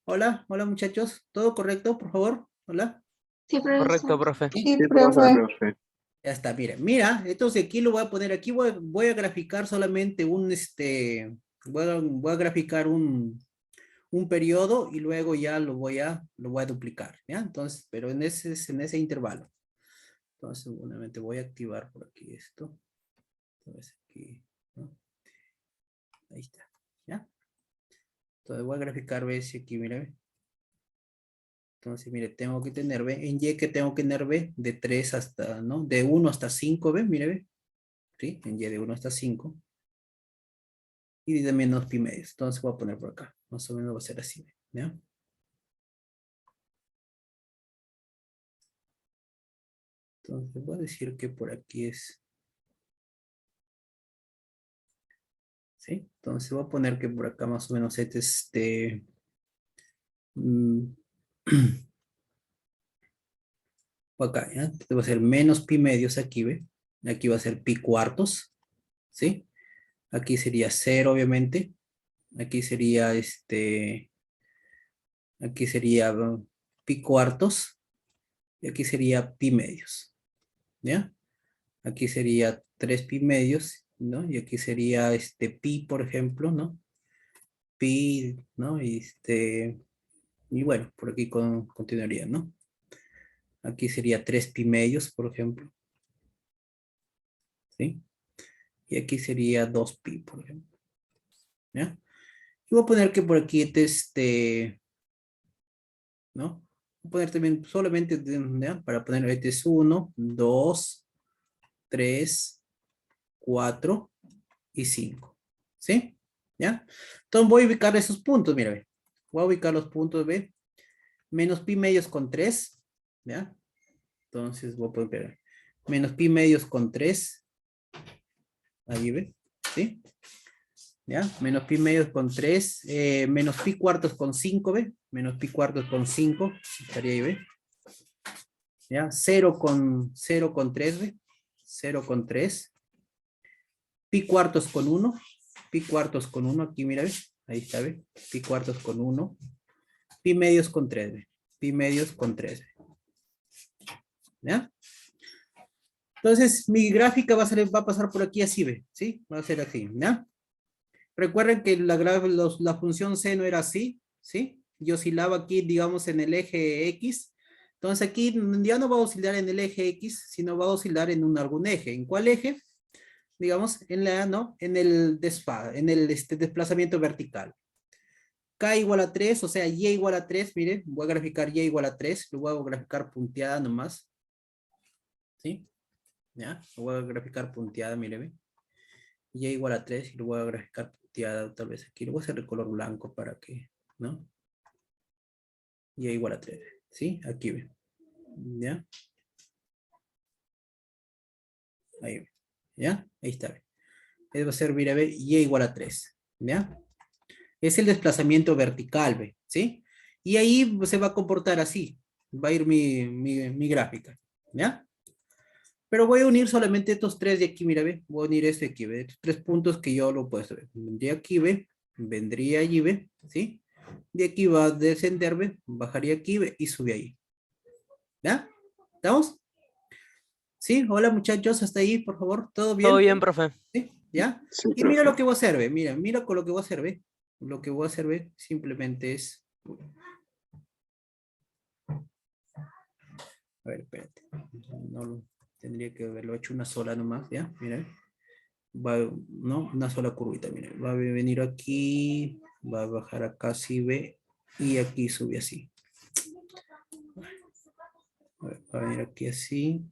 S1: Hola, hola muchachos. ¿Todo correcto, por favor? Hola.
S5: Sí,
S2: Correcto,
S5: profesor.
S2: profe.
S9: Sí,
S10: Sí,
S9: profe.
S10: profe.
S1: Ya está, mira, entonces aquí lo voy a poner, aquí voy a graficar solamente voy a graficar un periodo y luego ya lo voy a duplicar, ¿ya? Entonces, pero en ese intervalo. Entonces, seguramente voy a activar por aquí esto. Entonces, aquí, ¿no? Ahí está, ¿ya? Entonces voy a graficar, ve, si aquí, mira, ve. Entonces, mire, tengo que tener, ve, en Y que tengo que tener, ve, de 3 hasta, ¿no? De 1 hasta 5, ve, mire, ve. ¿Sí? En Y de 1 hasta 5. Y de menos pi medios. Entonces voy a poner por acá. Más o menos va a ser así, ¿ya? Entonces voy a decir que por aquí es. ¿Sí? Entonces voy a poner que por acá más o menos por acá, ¿ya? Entonces va a ser menos pi medios aquí, ¿ve? Aquí va a ser pi cuartos, ¿sí? Aquí sería 0, obviamente. Aquí sería aquí sería pi cuartos. Y aquí sería pi medios, ¿ya? Aquí sería 3 pi medios, ¿no? Y aquí sería pi, por ejemplo, ¿no? Pi, ¿no? Y bueno, por aquí continuaría, ¿no? Aquí sería 3 pi medios, por ejemplo. ¿Sí? Y aquí sería 2 pi, por ejemplo. ¿Ya? Y voy a poner que por aquí ¿no? Voy a poner también solamente, ¿ya? Para poner este es 1, 2, 3, 4 y 5. ¿Sí? ¿Ya? Entonces voy a ubicar esos puntos, mira, ve. Voy a ubicar los puntos, ¿ve? Menos pi medios con 3, ¿ya? Entonces voy a poner menos pi medios con 3. Ahí, ¿ve? ¿Sí? ¿Ya? Menos pi medios con 3. Menos pi cuartos con 5, ¿ve? Menos pi cuartos con 5. Estaría ahí, ¿ve? ¿Ya? 0 con 3, ¿ve? 0 con 3. Pi cuartos con 1. Pi cuartos con 1. Aquí, mira, ¿ve? Ahí está, ¿ve? Pi cuartos con 1. Pi medios con 3, ¿ve? Pi medios con 3. ¿Ya? Entonces, mi gráfica va a pasar por aquí así, ¿ve? ¿Sí? Va a ser así, ¿ya? Recuerden que la función seno era así, ¿sí? Y oscilaba aquí, digamos, en el eje X. Entonces aquí ya no va a oscilar en el eje X, sino va a oscilar en algún eje. ¿En cuál eje? Digamos, ¿no? En el desplazamiento vertical. K igual a 3, o sea, Y igual a 3, miren, voy a graficar Y igual a 3, lo voy a graficar punteada nomás. ¿Sí? ¿Ya? Lo voy a graficar punteada, miren. Y igual a 3 y lo voy a graficar punteada tal vez aquí. Lo voy a hacer de color blanco para que, ¿no? Y igual a 3, ¿sí? Aquí ven. ¿Ya? Ahí ven. ¿Ya? Ahí está. Eso va a ser, mira, ve, Y igual a 3. ¿Ya? Es el desplazamiento vertical, ¿ve? ¿Sí? Y ahí se va a comportar así. Va a ir mi gráfica. ¿Ya? Pero voy a unir solamente estos 3 de aquí, mira, ve. Voy a unir este aquí, ve. Estos 3 puntos que yo lo he puesto, ve. Vendría aquí, ve. Vendría allí, ve. ¿Sí? De aquí va a descender, ve. Bajaría aquí, ve. Y sube ahí. ¿Ya? ¿Estamos? ¿Sí? Hola muchachos, hasta ahí, por favor. ¿Todo bien?
S2: Todo bien, profe.
S1: ¿Sí? ¿Ya?
S10: Sí,
S1: Y mira
S10: profe.
S1: lo que voy a hacer, ve. Mira con lo que voy a hacer, ve. Lo que voy a hacer, ve. Simplemente es... A ver, espérate. No, tendría que haberlo hecho una sola nomás, ¿ya? Mira. ¿No? Una sola curvita, mira. Va a venir aquí, va a bajar acá, así, ve. Y aquí sube así. A ver, va a venir aquí así.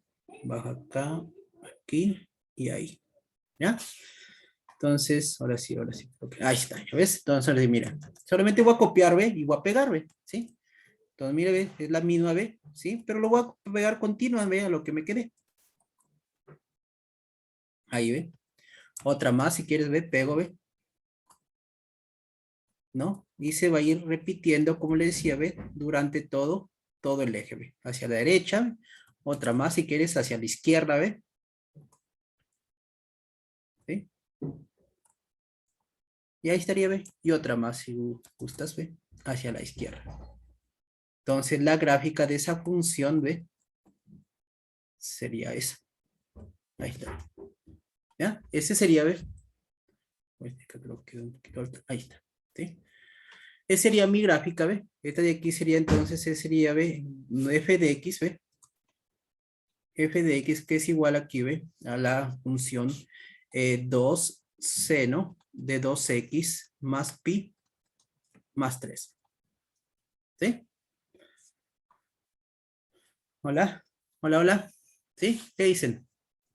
S1: Baja acá, aquí y ahí. ¿Ya? Entonces, ahora sí. Okay. Ahí está, ¿ya ves? Entonces, ahora sí, mira. Solamente voy a copiar, ¿ve? Y voy a pegar, ¿ve? ¿Sí? Entonces, mire, ¿ve? Es la misma, ¿ve? ¿Sí? Pero lo voy a pegar continua, ¿ve? A lo que me quede. Ahí, ¿ve? Otra más, si quieres, ¿ve? Pego, ¿ve? ¿No? Y se va a ir repitiendo, como le decía, ¿ve? Durante todo el eje, ¿ve? Hacia la derecha, Otra más si quieres hacia la izquierda, ¿ve? ¿Sí? Y ahí estaría, ¿ve? Y otra más si gustas, ¿ve? Hacia la izquierda. Entonces la gráfica de esa función, ¿ve? Sería esa. Ahí está. ¿Ya? Ese sería, ¿ve? Creo que un poquito alto. Ahí está. ¿Sí? Esa sería mi gráfica, ¿ve? Esta de aquí sería entonces, ese sería, ¿ve? F de X, ¿ve? F de X que es igual aquí, ¿ve? A la función 2 seno de 2X más pi más 3. ¿Sí? Hola, hola, hola. ¿Sí? ¿Qué dicen?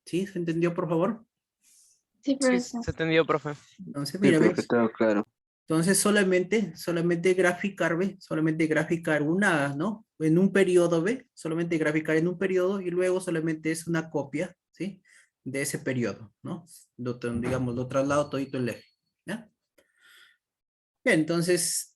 S1: ¿Sí? ¿Se entendió, por favor?
S5: Sí,
S2: Sí,
S5: profesor.
S2: se entendió, profe.
S1: Entonces,
S10: Sí,
S1: mira,
S10: profe,
S1: ¿ves?
S10: todo claro.
S1: Entonces, solamente graficar, ¿ve? Solamente graficar una, ¿no? En un periodo, ¿ve? Solamente graficar en un periodo y luego solamente es una copia, ¿sí? De ese periodo, ¿no? Digamos, lo traslado todito el eje, ¿ya? Bien, entonces,